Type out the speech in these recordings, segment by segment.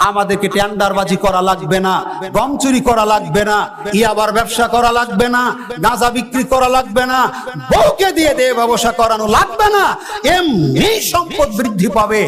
আমাদেরকে টেন্ডারবাজি করা লাগবে না, গম চুরি করা লাগবে না, ইয়াবার ব্যবসা করা লাগবে না, গাঁজা বিক্রি করা লাগবে না, বউকে দিয়ে ব্যবসা করানো লাগবে না। এমনি সম্পদ বৃদ্ধি পাবে।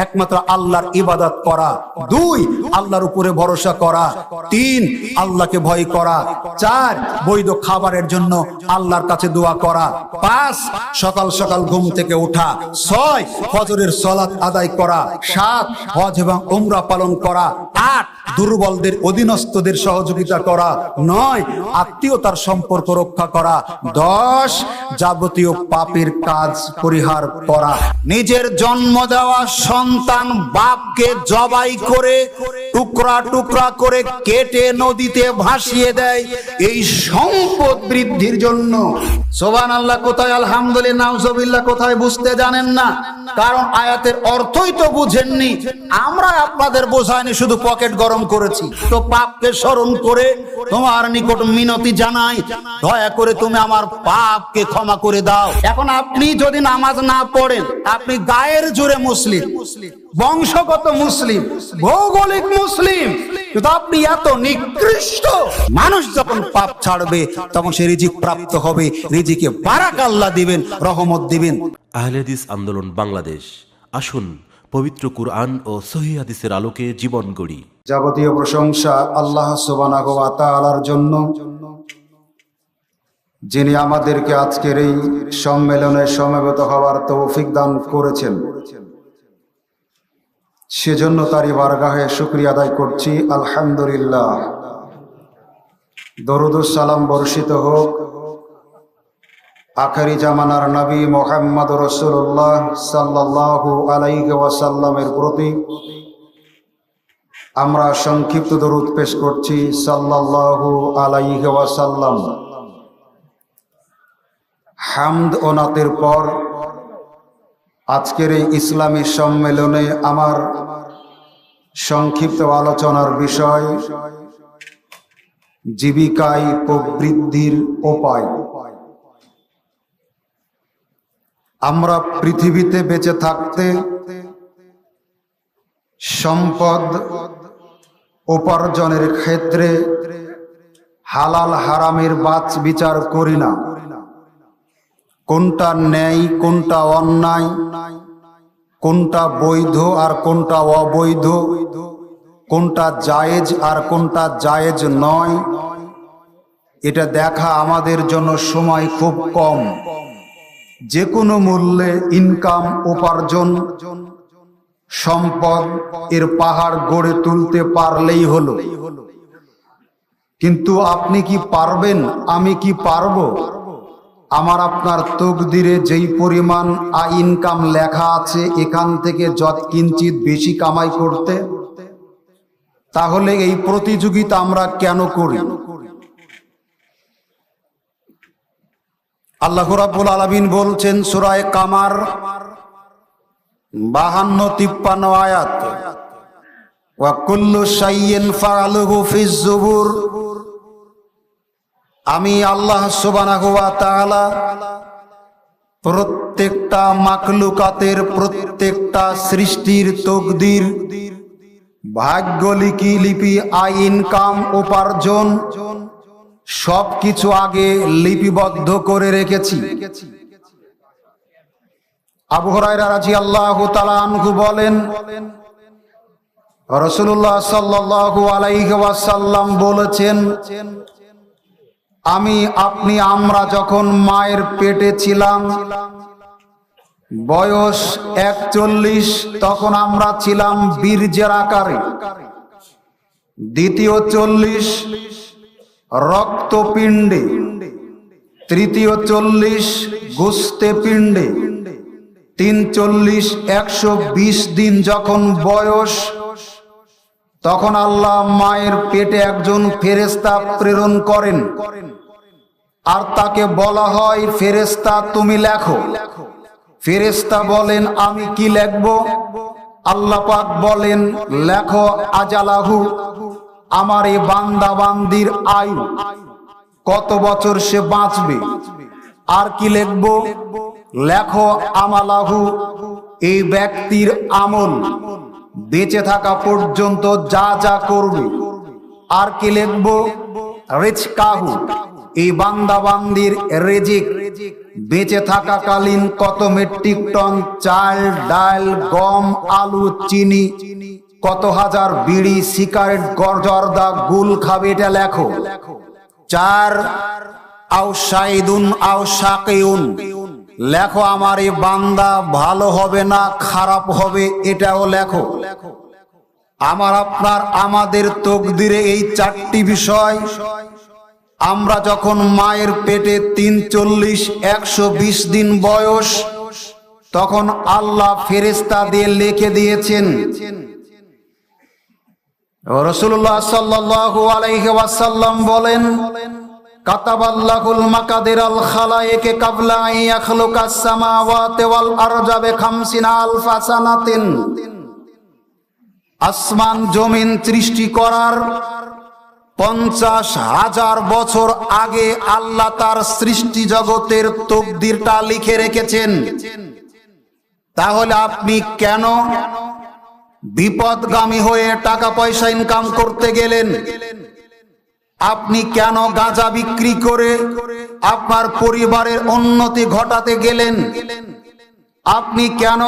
একমাত্র আল্লাহর ইবাদত করা। 2, আল্লাহর উপরে ভরসা করা। 3, আল্লাহকে ভয় করা। 4, বৈধ খাবারের জন্য আল্লাহর কাছে দোয়া করা। 5, সকাল সকাল ঘুম থেকে ওঠা। 6, ফজরের সালাত আদায় করা। 7, হজ এবং উমরা পালন করা। 8, দুর্বলদের অধীনস্থদের সহযোগিতা করা। 9, আত্মীয়তার সম্পর্ক রক্ষা করা। 10, যাবতীয় পাপের কাজ পরিহার করা। নিজের জন্ম দেওয়া সন্তান বাপকে জবাই করে টুকরা টুকরা করে কেটে নদীতে ভাসিয়ে দেয় এই সম্পদ বৃদ্ধির জন্য। সুবহানাল্লাহ কোথায়, আলহামদুলিল্লাহ, নাউজুবিল্লাহ কোথায় বুঝতে জানেন না? কারণ আয়াতের অর্থই তো বুঝেননি। আমরা আপনাদের বোঝায়নি, শুধু পকেট গরম করেছি। তো পাপকে স্মরণ করে তোমার নিকট মিনতি জানাই, দয়া করে তুমি আমার পাপকে ক্ষমা করে দাও। এখন আপনি যদি নামাজ না পড়েন, আপনি গায়ের জোরে মুসলিম, বংশগত মুসলিম, ভৌগোলিক মুসলিম, কিন্তু আপনি এত নিকৃষ্ট। মানুষ যখন পাপ ছাড়বে তখন সে রিজিক প্রাপ্ত হবে, রিজিকে বারাকা আল্লাহ দিবেন, রহমত দিবেন। আহলে হাদিস আন্দোলন বাংলাদেশ, আসুন পবিত্র কুরআন ও সহিহ হাদিসের আলোকে জীবন গড়ি। যাবতীয় প্রশংসা আল্লাহ সুবহানাহু ওয়া তাআলার জন্য, যিনি আমাদেরকে আজকের এই সম্মেলনে সমবেত হওয়ার তৌফিক দান করেছেন। সেজন্য তারই বারগাহে শুকরিয়া আদায় করছি, আলহামদুলিল্লাহ। দরুদ ও সালাম বর্ষিত হোক আখেরি জামানার নবী মুহাম্মদ রাসূলুল্লাহ সাল্লাল্লাহু আলাইহি ওয়াসাল্লামের প্রতি। আমরা সংক্ষিপ্ত দরুদ পেশ করছি, সাল্লাল্লাহু আলাইহি ওয়াসাল্লাম। হামদ ও নাতের পর আজকের এই ইসলামী সম্মেলনে আমার সংক্ষিপ্ত আলোচনার বিষয় জীবিকায় প্রবৃদ্ধির উপায়। আমরা পৃথিবীতে বেঁচে থাকতে সম্পদ উপার্জনের ক্ষেত্রে হালাল হারামের বাছ বিচার করি না। কোনটা ন্যায়, কোনটা অন্যায়, কোনটা বৈধ আর কোনটা অবৈধ, কোনটা জায়েজ আর কোনটা জায়েজ নয়, এটা দেখা আমাদের জন্য সময় খুব কম। যে কোনো মূল্যে ইনকাম, উপার্জন, সম্পদ এর পাহাড় গড়ে তুলতে পারলেই হলো। কিন্তু আপনি কি পারবেন? আমি কি পারবো? আমার আপনার তকদিরে যেই পরিমাণ ইনকাম লেখা আছে, এখান থেকে যত কিঞ্চিত বেশি কামাই করতে, তাহলে এই প্রতিযোগিতা আমরা কেন করি? আল্লাহ রাব্বুল আলামিন বলছেন সূরা কামার 52-53 আয়াত, ওয়া কুল্লু শাইইন ফাআলুহু ফিজ জুবুর। আমি আল্লাহ সুবহানাহু ওয়া তাআলা প্রত্যেকটা মাখলুকাতের, প্রত্যেকটা সৃষ্টির তকদির, ভাগ্য লিপি, আয় ইনকাম, উপার্জন সবকিছু আগে লিপিবদ্ধ করে রেখেছি। আবু হুরায়রা রাদিয়াল্লাহু তাআলা আনহু বলেন, রাসূলুল্লাহ সাল্লাল্লাহু আলাইহি ওয়াসাল্লাম বলেছেন, আমরা যখন মায়ের পেটে ছিলাম, বয়স 41, তখন আমরা ছিলাম বীর্যের আকারে। দ্বিতীয় 40 রক্তপিণ্ডে, তৃতীয় 40 গোস্তে পিণ্ডে, 120 দিন যখন বয়স, তখন আল্লাহ মায়ের পেটে একজন ফেরেশতা প্রেরণ করেন, আর তাকে বলা হয়, ফেরেশতা তুমি লেখো। ফেরেশতা বলেন, আমি কি লিখব? আল্লাহ পাক বলেন, লেখো আজালাহু, আমার এই বান্দা বান্দির আয়ু, কত বছর সে বাঁচবে। আর কি লিখব? লেখো আমালাহু, এই ব্যক্তির আমল, বেঁচে থাকা পর্যন্ত যা যা করবে। আর কি লিখবো? রিজকাহু, এই বান্দা বান্দির রিজিক বেঁচে থাকাকালীন কত মেট্রিক টন চাল, ডাল, গম, আলু, চিনি, কত হাজার বিড়ি, সিগারেট, জর্দা, গুল খাবে, এটা লেখো। 4 আও শাইদুন আও শাকিউন, লেখো আমার এই বান্দা ভালো হবে না খারাপ হবে, এটাও লেখো। আমার আপনার আমাদের তকদিরে এই 4টি বিষয়। আমরা যখন মায়ের পেটে 340 120 দিন বয়স, তখন আল্লাহ ফেরেশতা দিয়ে লিখে দিয়েছেন। রাসূলুল্লাহ সাল্লাল্লাহু আলাইহি ওয়াসাল্লাম বলেন, কাতাবাল্লাহুল মাকাদিরাল খালায়েকে কাবলা আন ইয়াখলুকাস সামাওয়াতি ওয়াল আরজা বি50 আলফা সানাতিন। আসমান জমিন সৃষ্টি করার 50,000 বছর আগে আল্লাহ তার সৃষ্টি জগতের তকদিরটা লিখে রেখেছেন। তাহলে আপনি কেন বিপদগামী হয়ে টাকা পয়সা ইনকাম করতে গেলেন? আপনি কেন গাঁজা বিক্রি করে আপনার পরিবারের উন্নতি ঘটাতে গেলেন? আপনি কেন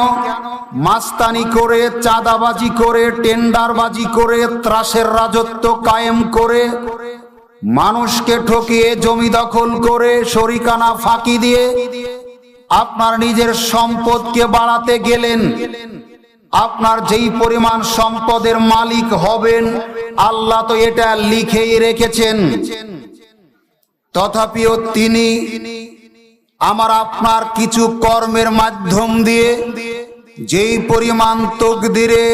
মাস্তানি করে, চাঁদাবাজি করে, টেন্ডারবাজি করে, ত্রাসের রাজত্ব কায়েম করে, মানুষকে ঠকিয়ে জমি দখল করে, শরিকানা ফাঁকি দিয়ে আপনার নিজের সম্পদকে বাড়াতে গেলেন? আপনার যেই পরিমাণ সম্পদের মালিক হবেন আল্লাহ তো এটা লিখেই রেখেছেন। তথাপিও তিনি আমার আপনার কিছু কর্মের মাধ্যম দিয়ে যেই পরিমাণ তকদিরে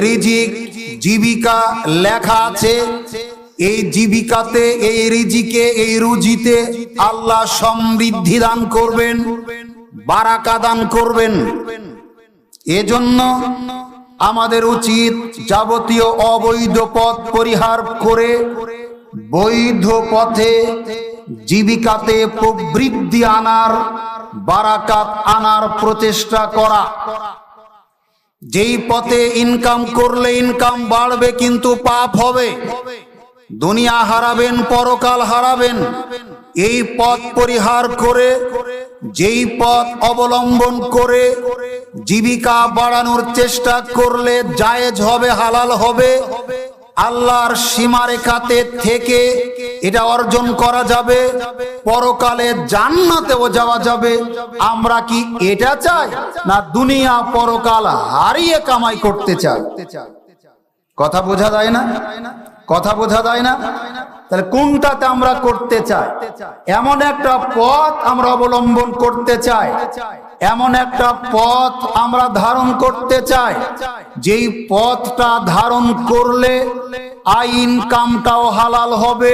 রিজিক, জীবিকা লেখা আছে, এই জীবিকাতে, এই রিজিকে, এই রুজিতে আল্লাহ সমৃদ্ধি দান করবেন, বারাকা দান করবেন। এজন্য আমাদের উচিত যাবতীয় অবৈধ পথ পরিহার করে বৈধ পথে জীবিকাতে প্রবৃদ্ধি আনার, বারাকাত আনার প্রচেষ্টা করা। যেই পথে ইনকাম করলে ইনকাম বাড়বে কিন্তু পাপ হবে, দুনিয়া হারাবেন, পরকাল হারাবেন। এই পথ পরিহার করে, যেই পথ অবলম্বন করে জীবিকা বাড়ানোর চেষ্টা করলে জায়েজ হবে, হালাল হবে, আল্লাহর সীমারেখাতে থেকে এটা অর্জন করা যাবে, পরকালে জান্নাতেও যাওয়া যাবে। আমরা কি এটা চাই, না দুনিয়া পরকাল হারিয়ে কামাই করতে চাই? কথা বোঝা যায় না? কথা বোঝা যায় না? তাহলে কোনটাতে আমরা করতে চাই? এমন একটা পথ আমরা অবলম্বন করতে চাই, এমন একটা পথ আমরা ধারণ করতে চাই, যেই পথটা ধারণ করলে আয় ইনকামটাও হালাল হবে,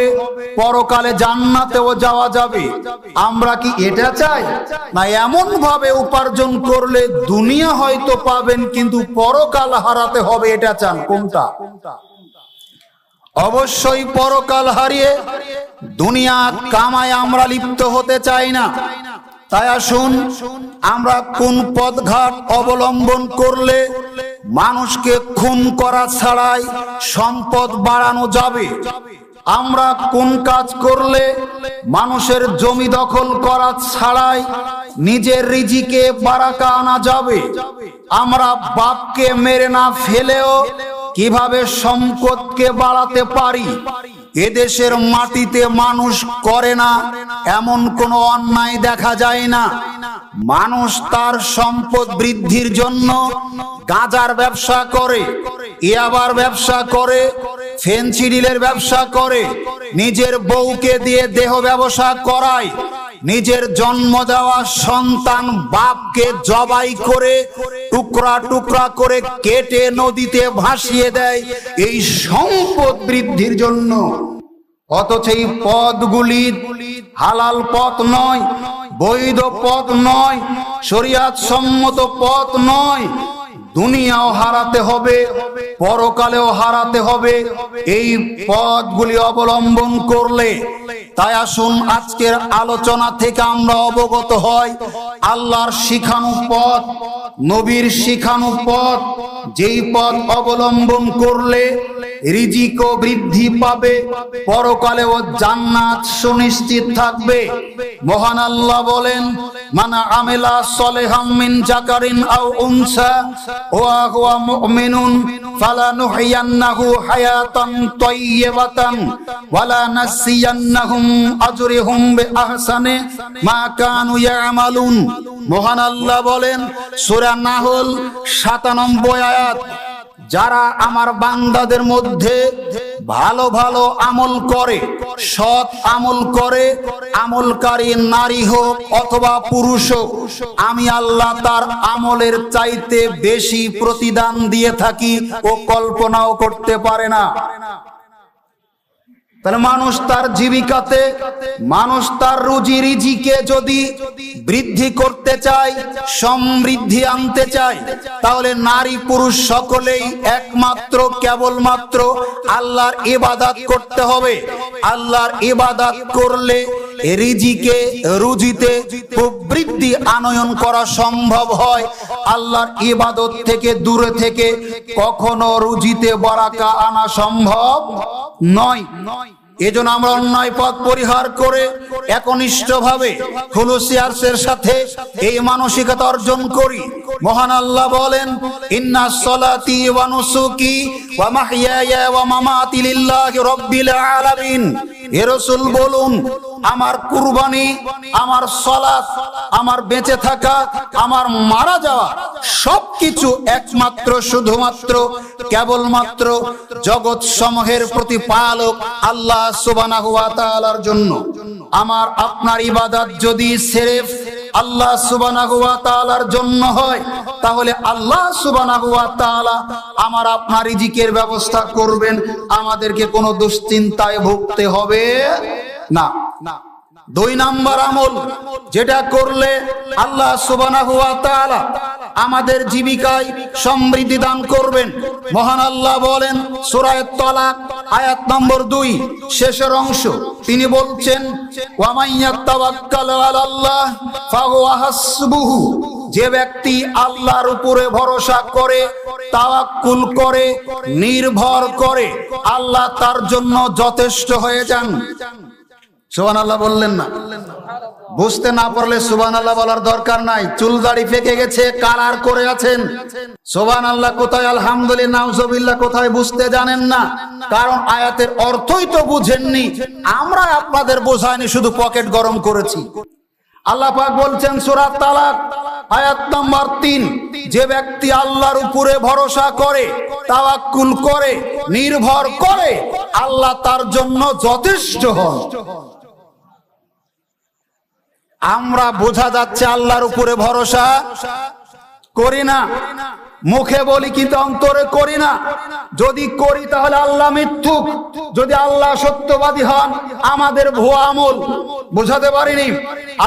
পরকালে জান্নাতেও যাওয়া যাবে। আমরা কি এটা চাই, না এমন ভাবে উপার্জন করলে দুনিয়া হয়তো পাবেন কিন্তু পরকাল হারাতে হবে, এটা চান? কোনটা? অবশ্যই পরকাল হারিয়ে দুনিয়া কামায় আমরা লিপ্ত হতে চাই না। তাই আসুন আমরা কোন পথঘাট অবলম্বন করলে মানুষকে খুন করা ছাড়াই সম্পদ বাড়ানো যাবে, আমরা কোন কাজ করলে মানুষের জমি দখল করা ছাড়াই নিজের রিজিকে বারাকা আনা যাবে, আমরা বাপকে মেরে না ফেলেও কিভাবে সম্পদকে বাড়াতে পারি। এদেশের মাটিতে মানুষ করে না এমন কোনো অন্যায় দেখা যায় না। মানুষ তার সম্পদ বৃদ্ধির জন্য গাঁজার ব্যবসা করে, ইয়াবার ব্যবসা করে, ফেনসিডিলের ব্যবসা করে, নিজের বউকে দিয়ে দেহ ব্যবসা করায়, নিজের জন্ম দেওয়া সন্তান বাপকে জবাই করে টুকরা টুকরা করে কেটে নদীতে ভাসিয়ে দেয় এই সম্পদ বৃদ্ধির জন্য। অথচ এই পথগুলি হালাল পথ নয়, বৈধ পথ নয়, শরিয়াত সম্মত পথ নয়। দুনিয়াও হারাতে হবে, পরকালেও হারাতে হবে এই পথগুলি অবলম্বন করলে। তাই আসুন আজকের আলোচনা থেকে আমরা অবগত হই আল্লাহর শিখানো পথ নবীর শিখানো পথ, যেই পথ অবলম্বন করলে রিজিকও বৃদ্ধি পাবে, পরকালেও জান্নাত সুনিশ্চিত থাকবে। মহান আল্লাহ বলেন, মান আমিলা সলিহাম মিন যাকারিন আও উনসা ওয়া হুয়া মুমিনুন ফালানুহইয়ান্নাহু হায়াতান তাইয়্যিবাতান ওয়ালা নাসিয়ান্নাহুম আজরিহুম বিআহসানি মা কানু ইয়ামালুন। মহান আল্লাহ বলেন সূরা নাহল ৯৭ আয়াত, যারা আমার বান্দাদের মধ্যে ভালো ভালো আমল করে, সৎ আমল করে, আমলকারী নারী হোক অথবা পুরুষ হোক, আমি আল্লাহ তার আমলের চাইতে বেশি প্রতিদান দিয়ে থাকি ও কল্পনাও করতে পারে না। তাহলে মানুষ তার জীবিকাতে, মানুষ তার রুজি রিজিকে যদি বৃদ্ধি করতে চায়, সমৃদ্ধি আনতে চায়, তাহলে নারী পুরুষ সকলেই একমাত্র কেবলমাত্র আল্লাহর ইবাদত করতে হবে। আল্লাহর ইবাদত করলে রিজিকে রুজিতে প্রবৃদ্ধি আনয়ন করা সম্ভব হয়। আল্লাহর ইবাদত থেকে দূরে থেকে কখনো রুজিতে বারাকা আনা সম্ভব নয়। এজন্য আমরা অন্যায় পথ পরিহার করে একনিষ্ঠভাবে খুলুসিয়াসের সাথে এই মানসিকতা অর্জন করি। মহান আল্লাহ বলেন, ইন্না সলাতি ওয়া নুসুকি ওয়া মাহইয়ায়া ওয়া মামাতি লিল্লাহি রাব্বিল আলামিন। হে রাসূল বলুন, আমার কুরবানি, আমার সালাত, আমার বেঁচে থাকা, আমার মারা যাওয়া সবকিছু একমাত্র শুধুমাত্র কেবলমাত্র জগৎ সমূহের প্রতিপালক আল্লাহ সুবহানাহু ওয়া তাআলার জন্য। আমার আপনার ইবাদত যদি সিরফ আল্লাহ সুবহানাহু ওয়া তাআলার জন্য হয়, তাহলে আল্লাহ সুবহানাহু ওয়া তাআলা আমার আপনার রিজিকের ব্যবস্থা করবেন, আমাদেরকে কোনো দুশ্চিন্তায় ভুগতে হবে না। ২ নাম্বার আমল যেটা করলে আল্লাহ সুবহানাহু ওয়া তাআলা আমাদের জীবিকায় সমৃদ্ধি দান করবেন। মহান আল্লাহ বলেন সূরা তালাক আয়াত নম্বর ২ শেষের অংশ, তিনি বলছেন, ওয়া মাইয়াতাওয়াক্কালু আলাল্লাহ ফাহুয়া হাসবুহু। যে ব্যক্তি আল্লাহর উপরে ভরসা করে, তাওয়াক্কুল করে, নির্ভর করে, আল্লাহ তার জন্য যথেষ্ট হয়ে যান। সুবহানাল্লাহ বললেন না? বুঝতে না পারলে সুবহানাল্লাহ বলার দরকার নাই। চুল দাড়ি পেকে গেছে, কালার করে আছেন, সুবহানাল্লাহ কোথায়, আলহামদুলিল্লাহ, নাউজুবিল্লাহ কোথায় বুঝতে জানেন না, কারণ আয়াতের অর্থই তো বুঝেননি। আমরা আপনাদের বোঝায়নি, শুধু পকেট গরম করেছি। আল্লাহ পাক বলছেন সূরা তালাক আয়াত নম্বর ৩, যে ব্যক্তি আল্লাহর উপরে ভরসা করে, তাওয়াক্কুল করে, নির্ভর করে, আল্লাহ তার জন্য যথেষ্ট হন। আমরা বোঝা যাচ্ছে আল্লাহর উপরে ভরসা করি না, মুখে বলি কিন্তু অন্তরে করি না। যদি করি তাহলে আল্লাহ মিথ্যুক, যদি আল্লাহ সত্যবাদী হন আমাদের ভুয়া আমল। বুঝাতে পারিনি?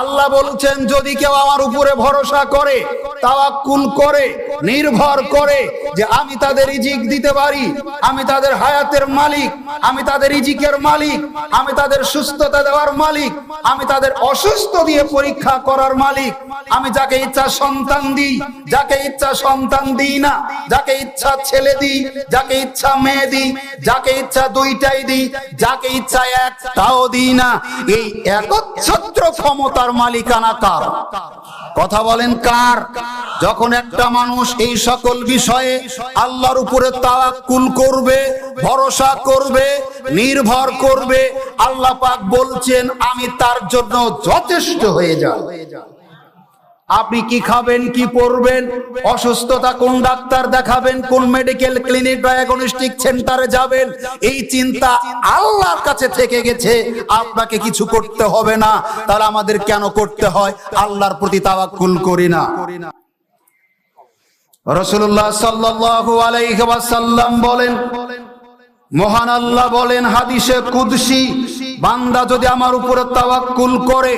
আল্লাহ বলছেন, যদি কেউ আমার উপরে ভরসা করে, তাওয়াক্কুল করে, নির্ভর করে যে আমি তাদের রিজিক দিতে পারি, আমি তাদের হায়াতের মালিক, আমি তাদের রিজিকের মালিক, আমি তাদের সুস্থতা দেওয়ার মালিক, আমি তাদের অসুস্থ দিয়ে পরীক্ষা করার মালিক, আমি যাকে ইচ্ছা সন্তান দিই, যাকে ইচ্ছা সন্তান দিই না, যাকে ইচ্ছা ছেলে দিই, যাকে ইচ্ছা মেয়ে দিই, যাকে ইচ্ছা দুইটাই দিই, যাকে ইচ্ছা একটাও দিই না, এই একচ্ছত্র ক্ষমতার মালিকানা কার? কথা বলেন কার? যখন একটা মানুষ এই সকল বিষয়ে আল্লাহর উপরে তাওয়াক্কুল করবে, ভরসা করবে, নির্ভর করবে, আল্লাহ পাক বলছেন আমি তার জন্য যথেষ্ট হয়ে যাব। আপনি কি খাবেন, কি পরবেন, অসুস্থতা কোন ডাক্তার দেখাবেন, কোন মেডিকেল ক্লিনিক ডায়াগনস্টিক সেন্টারে যাবেন, এই চিন্তা আল্লাহর কাছে থেকে গেছে, আপনাকে কিছু করতে হবে না। তাহলে আমাদের কেন করতে হয়? আল্লাহর প্রতি তাওয়াক্কুল করি না। রাসূলুল্লাহ সাল্লাল্লাহু আলাইহি ওয়াসাল্লাম বলেন, মহান আল্লাহ বলেন হাদিসে কুদসি, বান্দা যদি আমার উপরে তাওয়াক্কুল করে,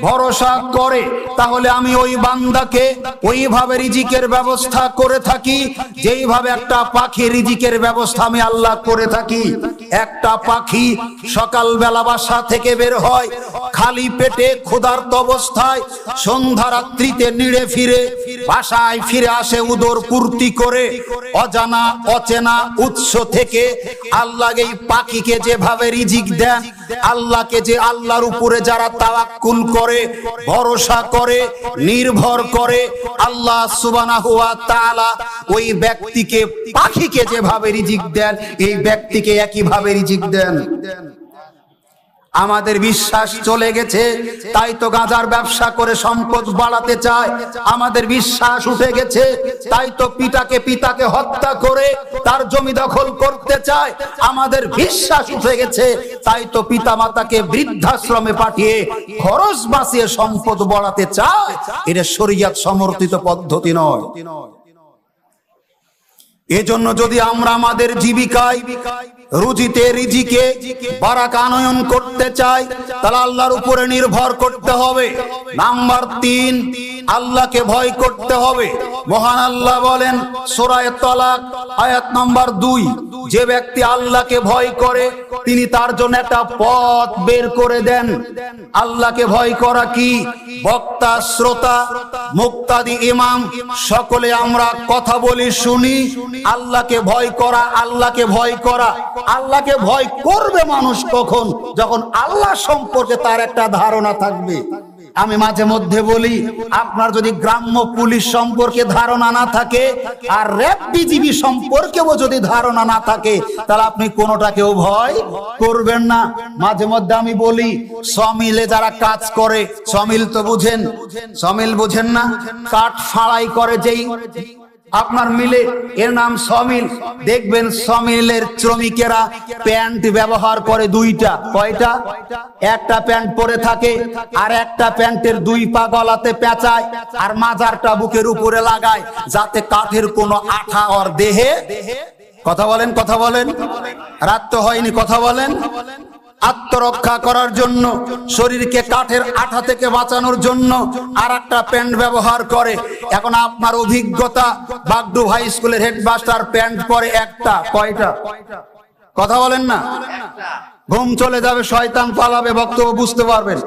ভরসা করে, তাহলে আমি ওই বান্দাকে ওইভাবে রিজিকের ব্যবস্থা করে থাকি যেইভাবে একটা পাখি রিজিকের ব্যবস্থা আমি আল্লাহ করে থাকি। একটা পাখি সকালবেলা বাসা থেকে বের হয় খালি পেটে ক্ষুধার্ত অবস্থায়, সন্ধ্যা রাত্রিতে নিড়ে ফিরে বাসায় ফিরে আসে উদর পূর্তি করে। অজানা অচেনা উৎস থেকে আল্লাহ এই পাখিকে যেভাবে রিজিক দেন, আল্লাহকে যে আল্লাহর উপরে যারা তাওয়াক্কুল করে, ভরসা করে, নির্ভর করে, আল্লাহ সুবহানাহু ওয়া তাআলা ওই ব্যক্তিকে পাখিকে যেভাবে রিজিক দেন এই ব্যক্তিকে একইভাবে রিজিক দেন। আমাদের বিশ্বাস চলে গেছে, তাই তো গাঁজার ব্যবসা করে সম্পদ বাড়াতে চায়। আমাদের বিশ্বাস উঠে গেছে, তাই তো পিতাকে হত্যা করে তার জমি দখল করতে চায়। আমাদের বিশ্বাস উঠে গেছে, তাই তো পিতা মাতাকে বৃদ্ধাশ্রমে পাঠিয়ে খরচ বাঁচিয়ে সম্পদ বাড়াতে চায়। এটা শরীয়ত সমর্থিত পদ্ধতি নয়। এজন্য যদি আমরা আমাদের জীবিকায়, রুজিতে, রিজিকে বারাকা আনয়ন করতে চাই, তাহলে আল্লাহর উপরে নির্ভর করতে হবে। নাম্বার 3, আল্লাহকে ভয় করতে হবে। মহান আল্লাহ বলেন সূরা তালাক আয়াত নাম্বার 2, যে ব্যক্তি আল্লাহকে ভয় করে তিনি তার জন্য একটা পথ বের করে দেন। আল্লাহকে ভয় করা কি? বক্তা, শ্রোতা, মুক্তাদি, ইমাম সকলে আমরা কথা বলি, শুনি। আল্লাহকে ভয় করা, আল্লাহকে ভয় করা। আল্লাহকে ভয় করবে মানুষ কখন? যখন আল্লাহ সম্পর্কে তার একটা ধারণা থাকবে। আমি মাঝে মধ্যে বলি, আপনার যদি গ্রাম্য পুলিশ সম্পর্কে ধারণা না থাকে আর র‍্যাব বিজিবি সম্পর্কেও যদি ধারণা না থাকে, তাহলে আপনি কোনোটাকেও ভয় করবেন না। মাঝে মধ্যে আমি বলি, সমিলে যারা কাজ করে, সমিল তো বুঝেন, সমিল বুঝেন না? কাঠ ফাড়াই করে যেই আপনার মিলে, এর নাম সমিল। দেখবেন সমিলের শ্রমিকেরা প্যান্ট ব্যবহার করে দুইটা। কয়টা? একটা প্যান্ট পরে থাকে আর একটা প্যান্টের 2 পা গলাতে পেঁচায় আর মাজারটা বুকের উপরে লাগায়, যাতে কাঠের কোনো আঠা ওর দেহে। কথা বলেন, কথা বলেন, রাত তো হয়নি, কথা বলেন। আত্মরক্ষা করার জন্য, শরীরকে কাঠের আঠা থেকে বাঁচানোর জন্য আর একটা প্যান্ট ব্যবহার করে। এখন আপনার অভিজ্ঞতা, বাগডু হাই স্কুলের হেডমাস্টার প্যান্ট পরে একটা। কয়টা? কথা বলেন না। ঘুম চলে যাবে, শয়তান পালাবে, বক্তব্য বুঝতে পারবেন।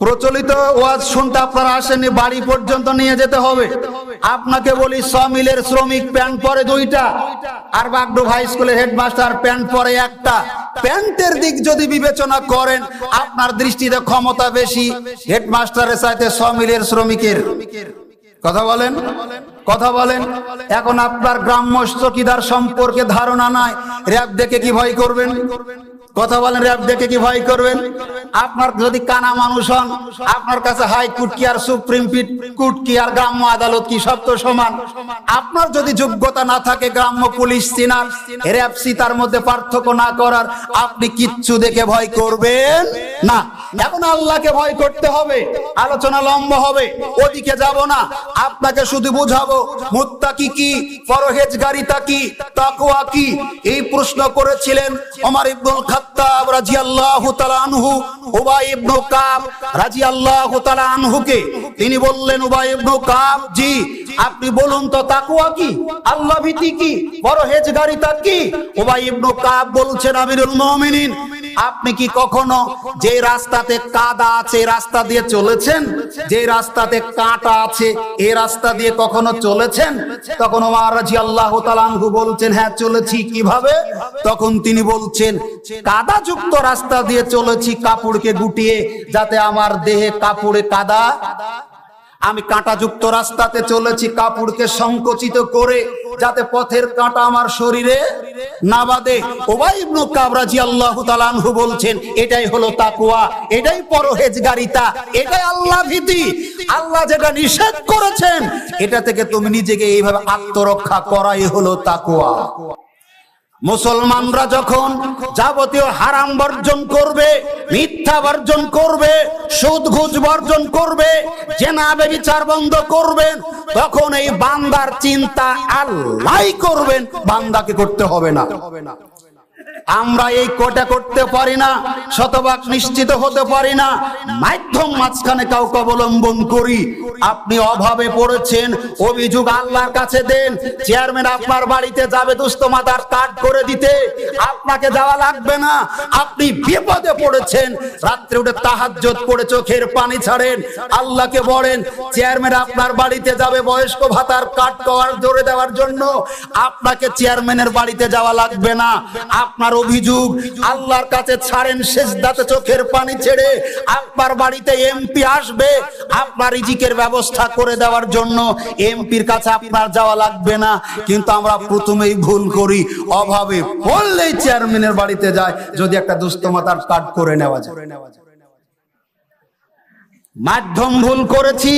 প্রচলিত ওয়াজ শুনতে আপনারা আসেননি, বাড়ি পর্যন্ত নিয়ে যেতে হবে। আপনাকে বলি, সমিলের শ্রমিক প্যান্ট পরে 2টা আর বাগডু হাই স্কুলের হেডমাস্টার প্যান্ট পরে একটা। প্যান্টের দিক যদি বিবেচনা করেন, আপনার দৃষ্টিতে ক্ষমতা বেশি হেডমাস্টারের চাইতে সমিলের শ্রমিকের। কথা বলেন, কথা বলেন। এখন আপনার গ্রাম্য চৌকিদার সম্পর্কে ধারণা নাই, র‍্যাব দেখে কি ভয় করবেন? কথা বলেন, র‍্যাব দেখে কি ভয় করবেন? আপনার যদি কানা মানুষ হন, আপনার কাছে হাইকোর্ট কি আর সুপ্রিম কোর্ট কি আর গ্রাম্য আদালত কি, সব তো সমান। আপনার যদি যোগ্যতা না থাকে গ্রাম্য পুলিশ চিনার, র‍্যাব তার মধ্যে পার্থক্য না করার, আপনি কিচ্ছু দেখে ভয় করবেন না। এখন আল্লাহকে ভয় করতে হবে। আলোচনা লম্বা হবে, ওদিকে যাব না। আপনাকে শুধু বুঝাবো মুত্তাকি কি, পরহেজগারিতা কি, তাকওয়া কি। এই প্রশ্ন করেছিলেন ওমর ইবনুল খাত্তাব রাদিয়াল্লাহু তাআলা আনহু উবাই ইবনে কাব রাদিয়াল্লাহু তাআলা আনহুকে। তিনি বললেন, উবাই ইবনে কাব, জি আপনি বলুন তো তাকওয়া কি, আল্লাহ ভীতি কি, পরহেজগারিতা কি? উবাই ইবনে কাব বলছেন, আমিরুল মুমিনিন, আপনি কি কখনো যে রাস্তাতে কাদা আছে রাস্তা দিয়ে চলেছেন? যে রাস্তাতে কাঁটা আছে এই রাস্তা দিয়ে কখনো চলেছেন? তখন ওমর রাদিয়াল্লাহু তাআলা আনহু বলছেন, হ্যাঁ চলেছি। কিভাবে? তখন তিনি বলছেন, কাদাযুক্ত রাস্তা দিয়ে চলেছি কাপড়কে গুটিয়ে, যাতে আমার দেহে কাপড়ে কাদা। আমি কাঁটাযুক্ত রাস্তাতে চলেছি কাপড়কে সংকুচিত করে, যাতে পথের কাঁটা আমার শরীরে না বাঁধে। উবাই ইবনে কাব রাদিয়াল্লাহু তাআলা আনহু বলছেন, এটাই হলো তাকওয়া, এটাই পরহেজগারিতা, এটাই আল্লাহ ভীতি। আল্লাহ যেটা নিষেধ করেছেন এটা থেকে তুমি নিজেকে এইভাবে আত্মরক্ষা করাই হলো তাকওয়া। মুসলমানরা যখন যাবতীয় হারাম বর্জন করবে, মিথ্যা বর্জন করবে, সুদ ঘুষ বর্জন করবে, জেনা ব্যভিচার বন্ধ করবেন, তখন এই বান্দার চিন্তা আল্লাহই করবেন, বান্দাকে করতে হবে না। আমরা এই কোটা করতে পারি না, শতভাগ নিশ্চিত হতে পারি না, মাধ্যম মাঝখানে কাউকে অবলম্বন করি। আপনি অভাবে পড়েছেন, অভিযোগ আল্লাহর কাছে দেন। চেয়ারম্যান আপনার বাড়িতে যাবে দুস্থ মাতার কার্ড করে দিতে, আপনাকে যাওয়া লাগবে না। আপনি বিপদে পড়েছেন, রাত্রে উঠে তাহাজ্জুদ পড়ে চোখের পানি ছাড়েন, আল্লাহকে বলেন। চেয়ারম্যান আপনার বাড়িতে যাবে বয়স্ক ভাতার কার্ড করার জোরে দেওয়ার জন্য, আপনাকে চেয়ারম্যানের বাড়িতে যাওয়া লাগবে না। আপনার অভিযোগ আল্লাহর কাছে ছাড়েন, সেজদাতে চোখের পানি ছেড়ে। আপনার বাড়িতে এমপি আসবে, আপনার রিজিকের ব্যবস্থা করে দেওয়ার জন্য এমপির কাছে আপনার যাওয়া লাগবে না। কিন্তু আমরা প্রথমেই ভুল করি, অভাবে পড়লেই চেয়ারম্যানের বাড়িতে যায় যদি একটা দুস্থ মাতার কার্ড করে নেওয়া যায়। মাধ্যম ভুল করেছি,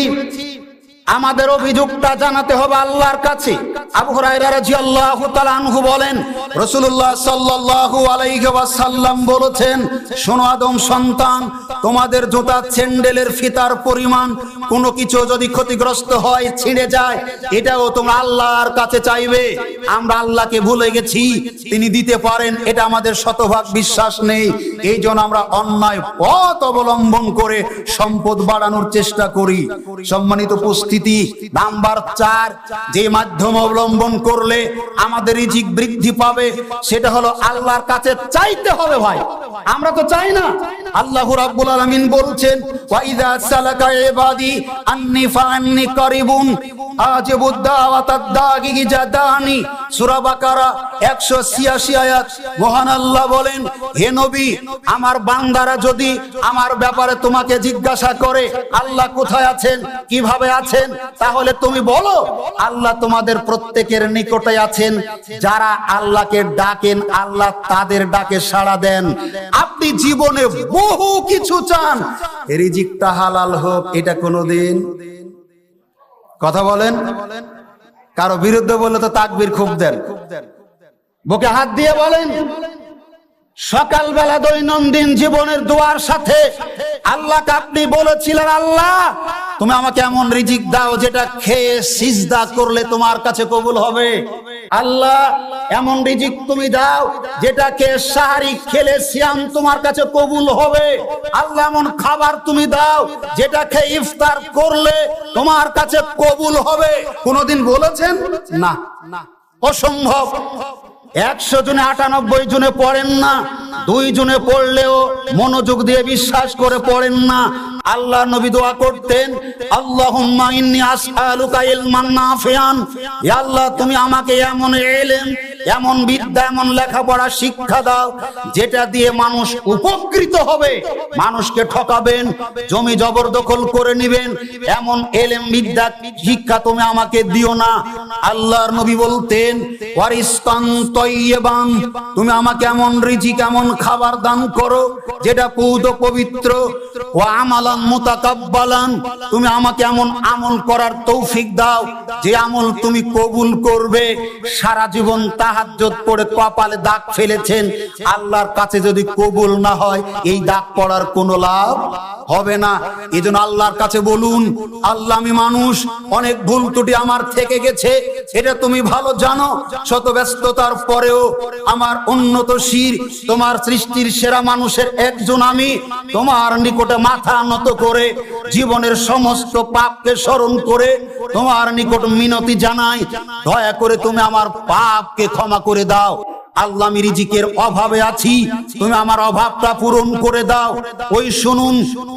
আমাদের অভিযোগটা জানাতে হবে আল্লাহর কাছে। আবু হুরায়রা রাদিয়াল্লাহু তাআলা আনহু বলেন, রাসূলুল্লাহ সাল্লাল্লাহু আলাইহি ওয়াসাল্লাম বলেছেন, শোনো আদম সন্তান, তোমাদের জুতা স্যান্ডেলের ফিতার পরিমাণ কোনো কিছু যদি ক্ষতিগ্রস্ত হয়, ছিঁড়ে যায়, এটাও তোমরা আল্লাহর কাছে চাইবে। আমরা আল্লাহকে ভুলে গেছি, তিনি দিতে পারেন, এটা আমাদের শতভাগ বিশ্বাস নেই। এই জন্য আমরা অন্যায় পথ অবলম্বন করে সম্পদ বাড়ানোর চেষ্টা করি। সম্মানিত উপস্থিতি, নাম্বার 4, যে মাধ্যম অবলম্বন করলে আমাদের রিজিক বৃদ্ধি পাবে সেটা হলো আল্লাহর কাছে চাইতে হবে। ভাই, আমরা তো চাই না। আল্লাহ রাব্বুল আলামিন বলছেন, ওয়া ইযা সালাকা ইবাদি আন্নী ফাআন্নী কারিবুন আজিবুদ দাওয়াতাদ দাগি জাদানি। সূরা বাকারা 186 আয়াত। মহান আল্লাহ বলেন, হে নবী, আমার বান্দারা যদি আমার ব্যাপারে তোমাকে জিজ্ঞাসা করে আল্লাহ কোথায় আছেন, কিভাবে আছেন, তাহলে তুমি বলো আল্লাহ তোমাদের প্রত্যেকের নিকটে আছেন। যারা আল্লাহকে ডাকেন আল্লাহ তাদের ডাকে সাড়া দেন। আপনি জীবনে বহু কিছু চান, রিজিকটা হালাল হোক, এটা কোনোদিন কথা বলেন। কারো বিরুদ্ধে বললে তো তাকবীর খুব দেন, বুকে হাত দিয়ে বলেন। সকালবেলা দৈনন্দিন জীবনের দোয়ার সাথে আল্লাহকে আপনি বলেছিলেন, আল্লাহ তুমি আমাকে এমন রিজিক দাও যেটা খেয়ে সিজদা করলে তোমার কাছে কবুল হবে। আল্লাহ এমন রিজিক তুমি দাও যেটাকে সাহারি খেলে সিয়াম তোমার কাছে কবুল হবে। আল্লাহ এমন খাবার তুমি দাও যেটা খেয়ে ইফতার করলে তোমার কাছে কবুল হবে। কোনদিন বলেছেন? না, অসম্ভব। 100 জনে 98 জনে পড়েন না, 2 জনে পড়লেও মনোযোগ দিয়ে বিশ্বাস করে পড়েন না। আল্লাহ নবী দোয়া করতেন, আল্লাহুম্মা ইন্নী আসআলুকা ইলমান নাফিআন, ইয়া আল্লাহ তুমি আমাকে এমন ইলম, এমন বিদ্যা, এমন লেখাপড়া শিক্ষা দাও যেটা দিয়ে মানুষ উপকৃত হবে। মানুষকে ঠকাবেন, জমি জবরদখল করে নেবেন, এমন ইলম বিদ্যা শিক্ষা তুমি আমাকে দিও না। আল্লাহর নবী বলতেন, ওয়ারিসকান তাইয়্যিবান, তুমি আমাকে এমন রিজিক, এমন খাবার দান করো যেটা পূত পবিত্র। ওয়া আমালান মুতাকাব্বালান, তুমি আমাকে এমন আমল করার তৌফিক দাও যে আমল তুমি কবুল করবে। সারা জীবন তাহাজ্জুদ পড়ে কপালে দাগ ফেলেছেন, আল্লাহর কাছে যদি কবুল না হয় এই দাগ পড়ার কোনো লাভ হবে না। এজন্য আল্লাহর কাছে বলুন, আল্লাহ আমি মানুষ, অনেক ভুল ত্রুটি আমার থেকে গেছে, এটা তুমি ভালো জানো। শত ব্যস্ততার পরেও আমার উন্নত শির, তোমার সৃষ্টির সেরা মানুষের একজন আমি তোমার নিকটে মাথা নত করে জীবনের সমস্ত পাপকে স্মরণ করে তোমার নিকট মিনতি জানাই, দয়া করে তুমি আমার পাপকে ক্ষমা করে দাও। আল্লাহ আমি রিজিকের অভাবে আছি, তুমি আমার অভাবটা পূরণ করে দাও। ওই শুনুন,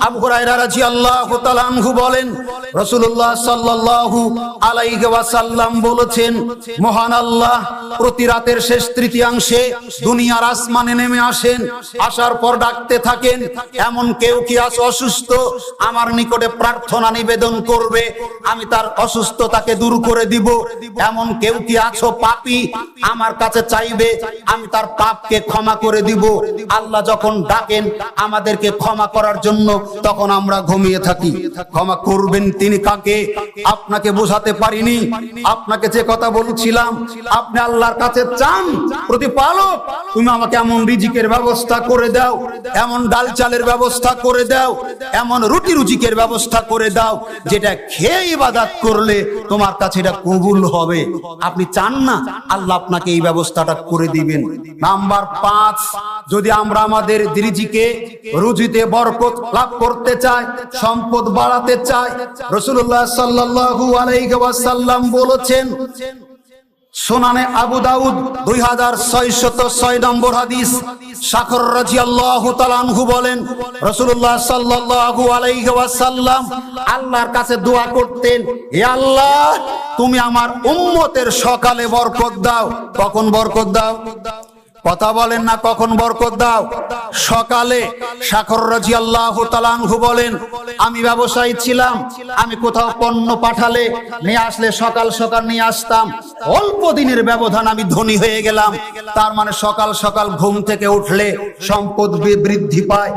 আবু হুরায়রা রাদিয়াল্লাহু তাআলা আনহু বলেন, রাসূলুল্লাহ সাল্লাল্লাহু আলাইহি ওয়াসাল্লাম বলেছেন, মহান আল্লাহ প্রতি রাতের শেষ তৃতীয়াংশে দুনিয়ার আসমানে নেমে আসেন। আসার পর ডাকতে থাকেন, এমন কেউ কি আছে অসুস্থ, আমার নিকটে প্রার্থনা নিবেদন করবে, আমি তার অসুস্থতাকে দূর করে দিব। এমন কেউ কি আছো পাপী, আমার কাছে চাইবে, আমি তার পাপকে ক্ষমা করে দিব। আল্লাহ যখন ডাকেন আমাদেরকে ক্ষমা করার জন্য, তখন আমরা ঘুমিয়ে থাকি। ক্ষমা করবেন তিনি কাকে? আপনাকে বোঝাতে পারিনি। আপনাকে যে কথা বলছিলাম, আপনি আল্লাহর কাছে চান, প্রতিপালক তুমি আমাকে এমন রিজিকের ব্যবস্থা করে দাও, এমন ডাল চালের ব্যবস্থা করে দাও, এমন রুটি রুজিকের ব্যবস্থা করে দাও যেটা খেয়ে ইবাদত করলে তোমার কাছে এটা কবুল হবে। আপনি চান না? আল্লাহ আপনাকে এই ব্যবস্থাটা করে দিবেন। নাম্বার 5, যদি আমরা আমাদের রিজিকে রুজিতে বরকত লাভ করতে চাই, সম্পদ বাড়াতে চাই, রাসূলুল্লাহ সাল্লাল্লাহু আলাইহি ওয়াসাল্লাম বলেছেন, সুনানে আবু দাউদ 2606 নম্বর হাদিস, শাখর রাদিয়াল্লাহু তাআলা আনহু বলেন, রাসূলুল্লাহ সাল্লাল্লাহু আলাইহি ওয়াসাল্লাম আল্লাহর কাছে দোয়া করতেন, হে আল্লাহ তুমি আমার উম্মতের সকালে বরকত দাও। কখন বরকত দাও? কথা বলেন না, কখন বরকত দাও? সকালে। শাখর রাদিয়াল্লাহু তাআলা আনহু বলেন, আমি ব্যবসায়ী ছিলাম, আমি কোথাও পণ্য পাঠালে নিয়ে আসলে সকাল সকাল নিয়ে আসতাম, অল্প দিনের ব্যবধান আমি ধনী হয়ে গেলাম। তার মানে সকাল সকাল ঘুম থেকে উঠলে সম্পদ বৃদ্ধি পায়।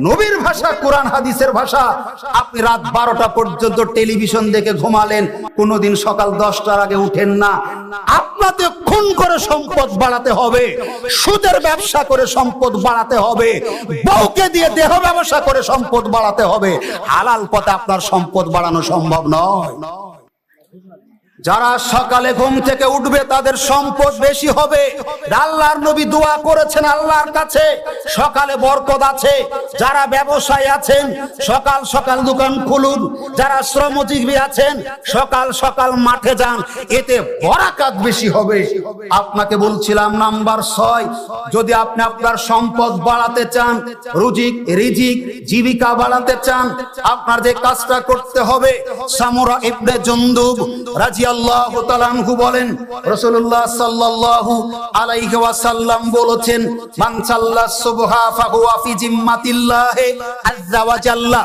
নবীর ভাষা, কোরআন হাদিসের ভাষা, আপনি রাত 12টা পর্যন্ত টেলিভিশন দেখে ঘুমালেন, কোনোদিন সকাল 10টার আগে উঠেন না। আপনাকে খুন করে সম্পদ বাড়াতে হবে, সুদের ব্যবসা করে সম্পদ বাড়াতে হবে, বউকে দিয়ে দেহ ব্যবসা করে সম্পদ বাড়াতে হবে। হালাল পথে আপনার সম্পদ বাড়ানো সম্ভব নয়। যারা সকালে ঘুম থেকে উঠবে তাদের সম্পদ বেশি হবে। আল্লাহর নবী দোয়া করেছেন আল্লাহর কাছে, সকালে বরকত আছে। যারা ব্যবসায়ী আছেন সকাল সকাল দোকান খুলুন, যারা শ্রমজীবী আছেন সকাল সকাল মাঠে যান, এতে বরাকাত বেশি হবে। আপনাকে বলছিলাম নাম্বার 6, যদি আপনি আপনার সম্পদ বাড়াতে চান, রিজিক জীবিকা বাড়াতে চান, আপনার যে কাজটা করতে হবে, সামুরা ইবনে জুনদুব রাদিয়াল্লাহু তাআলা আনহু বলেন, রাসূলুল্লাহ সাল্লাল্লাহু আলাইহি ওয়াসাল্লাম বলেছেন, মান সাল্লা সুবহা ফাহুয়া ফি জিম্মাতিল্লাহি আযজা ওয়া জাল্লা।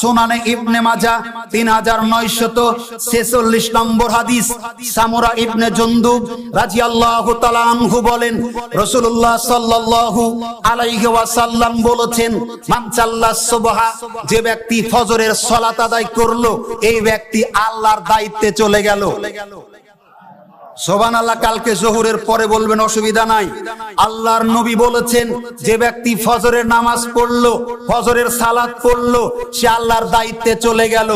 সুনানে ইবনে মাজাহ 3946 নম্বর হাদিস, সামুরা ইবনে জুনদুব রাদিয়াল্লাহু তাআলা আনহু বলেন, রাসূলুল্লাহ সাল্লাল্লাহু আলাইহি ওয়াসাল্লাম বলেছেন, মান সাল্লা সুবহা, যে ব্যক্তি ফজরের সালাত আদায় করলো, এই ব্যক্তি আল্লাহর দায়িত্বে চলে গেল। সুবহানাল্লাহ। কালকে যোহরের পরে বলবেন, অসুবিধা নাই। আল্লাহর নবী বলেছেন, যে ব্যক্তি ফজরের নামাজ পড়লো, ফজরের সালাত পড়লো, সে আল্লাহর দায়িত্বে চলে গেল।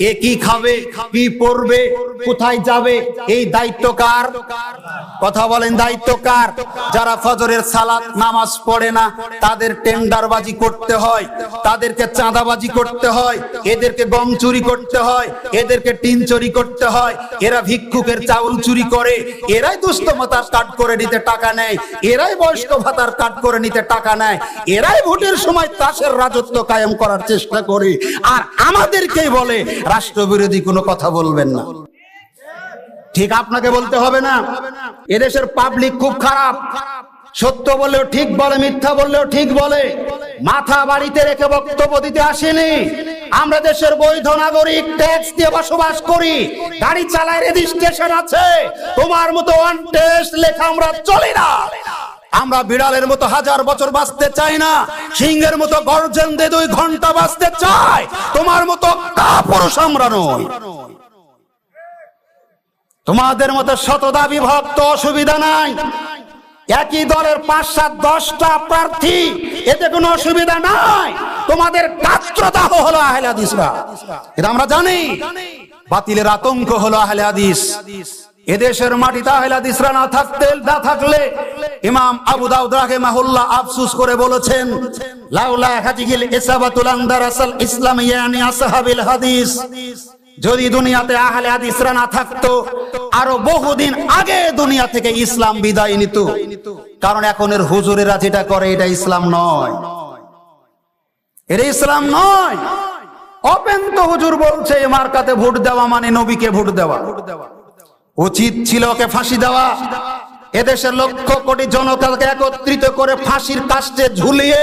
এ কি খাবে, কি পড়বে, কোথায় যাবে, এই দায়িত্ব কার? কথা বলেন, দায়িত্ব কার? যারা ফজরের সালাত নামাজ পড়ে না, তাদের টেন্ডারবাজি করতে হয়, তাদেরকে চাঁদাবাজি করতে হয়, এদেরকে গম চুরি করতে হয়, এদেরকে টিন চুরি করতে হয়, এরা ভিক্ষুকের চাউল চুরি করে, এরাই দুস্থ ভাতার কাট করে নিতে টাকা নেয়, এরাই বয়স্ক ভাতার কাট করে নিতে টাকা নেয়, এরাই ভোটের সময় তাসের রাজত্ব কায়েম করার চেষ্টা করে। আর আমাদেরকেই বলে রাষ্ট্রবিরোধী কোনো কথা বলবেন না। ঠিক আপনাকে বলতে হবে না। এদেশের পাবলিক খুব খারাপ, সত্য বললেও ঠিক বলে, মিথ্যা বললেও ঠিক বলে। মাথা বাড়িতে রেখে বক্তব্য দিতে আসেনি। আমরা দেশের বৈধ নাগরিক, ট্যাক্স দিয়ে বসবাস করি, গাড়ি চালায়, রেজিস্ট্রেশন আছে। তোমার মতো ওয়ান টেস্ট লেখা আমরা চলি না। আমরা বিড়ালের মতো 1000 বছর বাঁচতে চাই না, সিংহের মতো গর্জন দিয়ে 2 ঘন্টা বাঁচতে চাই। তোমার মতো কাপুরুষ আমরা নই। তোমাদের মতো শতদা বিভক্ত, অসুবিধা নাই। একই দলের 5-7-10টা প্রার্থী, এতে কোনো অসুবিধা নাই। তোমাদের কাত্রদাহ হলো আহলে হাদিসরা, এটা আমরা জানি। বাতিলের আতঙ্ক হলো আহলে হাদিস। এদেশের মাটিতে আহলে হাদিসরা না থাকলে ইমাম আবু দাউদ রাহিমাহুল্লাহ আফসোস করে বলেছেন, লাউলা হাজিল ইসাবাতুল আনদারাসাল ইসলাম ইয়ানি আসহাবিল হাদিস, যদি দুনিয়াতে আহলে হাদিসরা না থাকতো, আরো বহুদিন আগে দুনিয়া থেকে ইসলাম বিদায় নিত। কারণ এখনের হুজুরেরা যেটা করে, এটা ইসলাম নয়, এটা ইসলাম নয়। ওপেন তো হুজুর বলছে, মার্কাতে ভোট দেওয়া মানে নবীকে ভোট দেওয়া। উচিত ছিল ওকে ফাঁসি দেওয়া। এদেশের লক্ষ কোটি জনতাকে একত্রিত করে ফাঁসির কাস্টে ঝুলিয়ে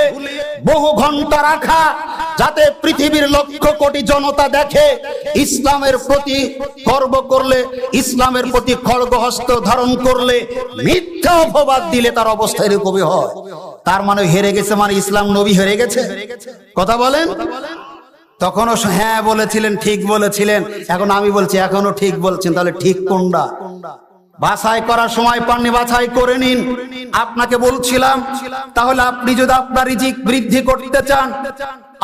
বহু ঘন্টা রাখা, যাতে পৃথিবীর লক্ষ কোটি জনতা দেখে ইসলামের প্রতি গর্ব করলে, ইসলামের প্রতি খড়গহস্ত ধারণ করলে, মিথ্যা অপবাদ দিলে তার অবস্থা এরকমই হয়। তার মানে হেরে গেছে, মানে ইসলাম নবী হেরে গেছে। কথা বলেন। তখনও হ্যাঁ বলেছিলেন, ঠিক বলেছিলেন, এখন আমি বলছি এখনো ঠিক বলছেন। তাহলে ঠিক কোনটা? বাছাই করার সময় পাননি, বাছাই করে নিন। আপনাকে বলছিলাম, তাহলে আপনি যদি আপনার রিজিক বৃদ্ধি করতে চান,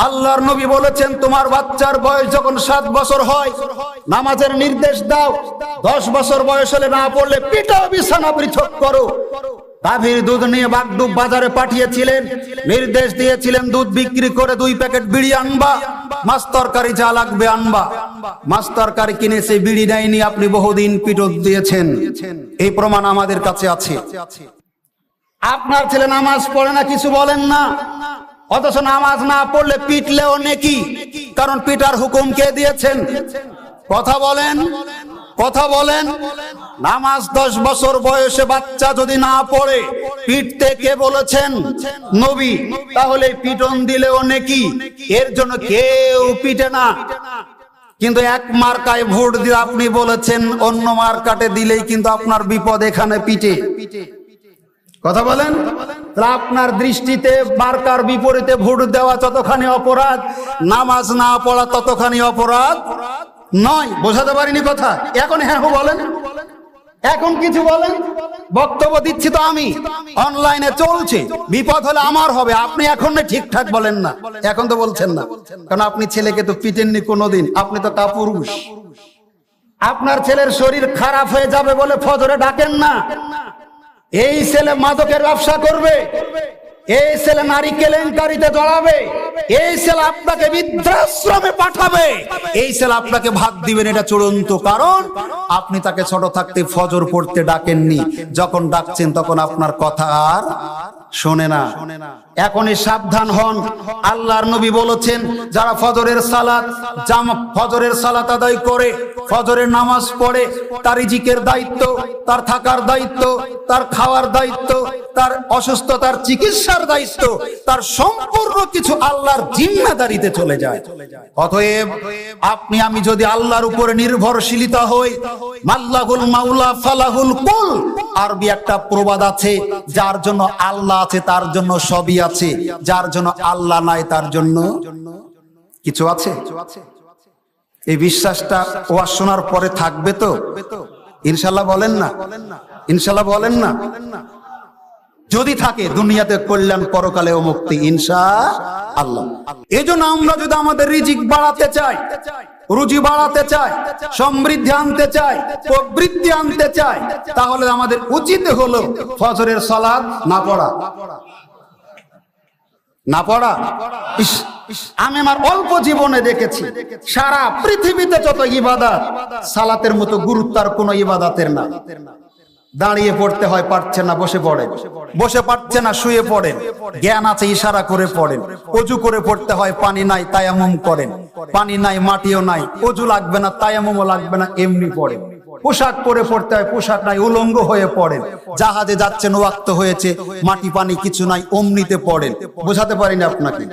আল্লাহর নবী বলেছেন, তোমার বাচ্চার বয়স যখন 7 বছর হয়, নামাজের নির্দেশ দাও। 10 বছর বয়স হলে না পড়লে পিটাও, বিছানা পৃথক করো। গাভীর দুধ নিয়ে বাগডুব বাজারে পাঠিয়েছিলেন, নির্দেশ দিয়েছিলেন দুধ বিক্রি করে 2 প্যাকেট বিড়ি আনবা, মাছ তরকারি যা লাগবে আনবা। মাছ তরকারি কিনে সেই বিড়ি নেয়নি, আপনি বহুদিন পিটত দিয়েছেন, এই প্রমাণ আমাদের কাছে আছে। আপনার ছেলে নামাজ পড়ে না, কিছু বলেন না, অথচ নামাজ না পড়লে পিটলেও নেকি, কারণ পিটার হুকুম কে দিয়েছেন? কথা বলেন, কথা বলেন। নামাজ 10 বছর বয়সে বাচ্চা যদি না পড়ে পিটতে কে বলেছেন? নবী। তাহলে পিটন দিলেও নেকি, এর জন্য কেউ পিটে না। কিন্তু এক মার্কায় ভোট দিয়ে আপনি বলেছেন অন্য মার্কাটে দিলেই কিন্তু আপনার বিপদ, এখানে পিটে। কথা বলেন। তাহলে আপনার দৃষ্টিতে মার্কার বিপরীতে ভোট দেওয়া যতখানি অপরাধ, নামাজ না পড়া ততখানি অপরাধ নয়। বোঝাতে পারিনি কথা? এখন হ্যাঁ বলেন, এখন কিছু বলেন। বক্তব্য দিচ্ছি তো আমি, অনলাইনে চলছে, বিপদ হলে আমার হবে। আপনি এখন ঠিকঠাক বলেন না, এখন তো বলছেন না, কারণ আপনি ছেলেকে তো পিটেননি কোনোদিন, আপনি তো কাপুরুষ। আপনার ছেলের শরীর খারাপ হয়ে যাবে বলে ফজরে ডাকেন না। এই ছেলে মাদকের ব্যবসা করবে, এই ছেলে নারী কেলেঙ্কারিতে জড়াবে, এই ছেলে আপনাকে বৃদ্ধাশ্রমে পাঠাবে, এই ছেলে আপনাকে ভাত দিবেন, এটা চূড়ান্ত কারণ আপনি তাকে ছোট থাকতে ফজর পড়তে ডাকেননি। যখন ডাকছেন তখন আপনার কথা আর শোনে না। এখনই সাবধান হন। আল্লাহর নবী বলেছেন, যারা ফজরের সালাত আদায় করে, ফজরের নামাজ পড়ে, তার রিজিকের দায়িত্ব, তার থাকার দায়িত্ব, তার খাওয়ার দায়িত্ব, তার অসুস্থতার চিকিৎসার দায়িত্ব, তার সম্পূর্ণ কিছু আল্লাহর জিম্মাদারিতে চলে যায়। অতএব আপনি আমি যদি আল্লাহর উপরে নির্ভরশীলতা হই, মাল্লাহুল মাওলা ফালাহুল কুল, আরবি একটা প্রবাদ আছে, যার জন্য আল্লাহ আছে তার জন্য সবই আছে, যার জন্য আল্লাহ নাই তার জন্য কিছু আছে। এই বিশ্বাসটা ওয়াজ শোনার পরে থাকবে তো ইনশাআল্লাহ? বলেন না, ইনশাআল্লাহ বলেন না। যদি থাকে দুনিয়াতে কল্যাণ, পরকালেও মুক্তি ইনশাআল্লাহ। এজন্য আমরা যদি আমাদের রিজিক বাড়াতে চাই, রুজি বাড়াতে চাই, সমৃদ্ধি আনতে চাই, প্রবৃদ্ধি আনতে চাই, তাহলে আমাদের উচিত হলো ফজরের সালাত না পড়া, না পড়া। আমি আমার অল্প জীবনে দেখেছি সারা পৃথিবীতে যত ইবাদত, সালাতের মতো গুরুত্ব আর কোনো ইবাদতের না। দাঁড়িয়ে পড়তে হয়, পারছেন না বসে পড়েন, বসে পারছেন না শুয়ে পড়েন, জ্ঞান আছে ইশারা করে পড়েন। অজু করে পড়তে হয়, পানি নাই তায়াম্মুম করেন, পানি নাই মাটিও নাই, অজু লাগবে না তায়াম্মুমও লাগবে না, এমনি পড়েন। পোশাক পরে পড়তে হয়, পোশাক নাই উলঙ্গ হয়ে পড়েন। জাহাজে যাচ্ছেন, ওয়াক্ত হয়েছে, মাটি পানি কিছু নাই, অমনিতে পড়েন। বোঝাতে পারিনি আপনাকে?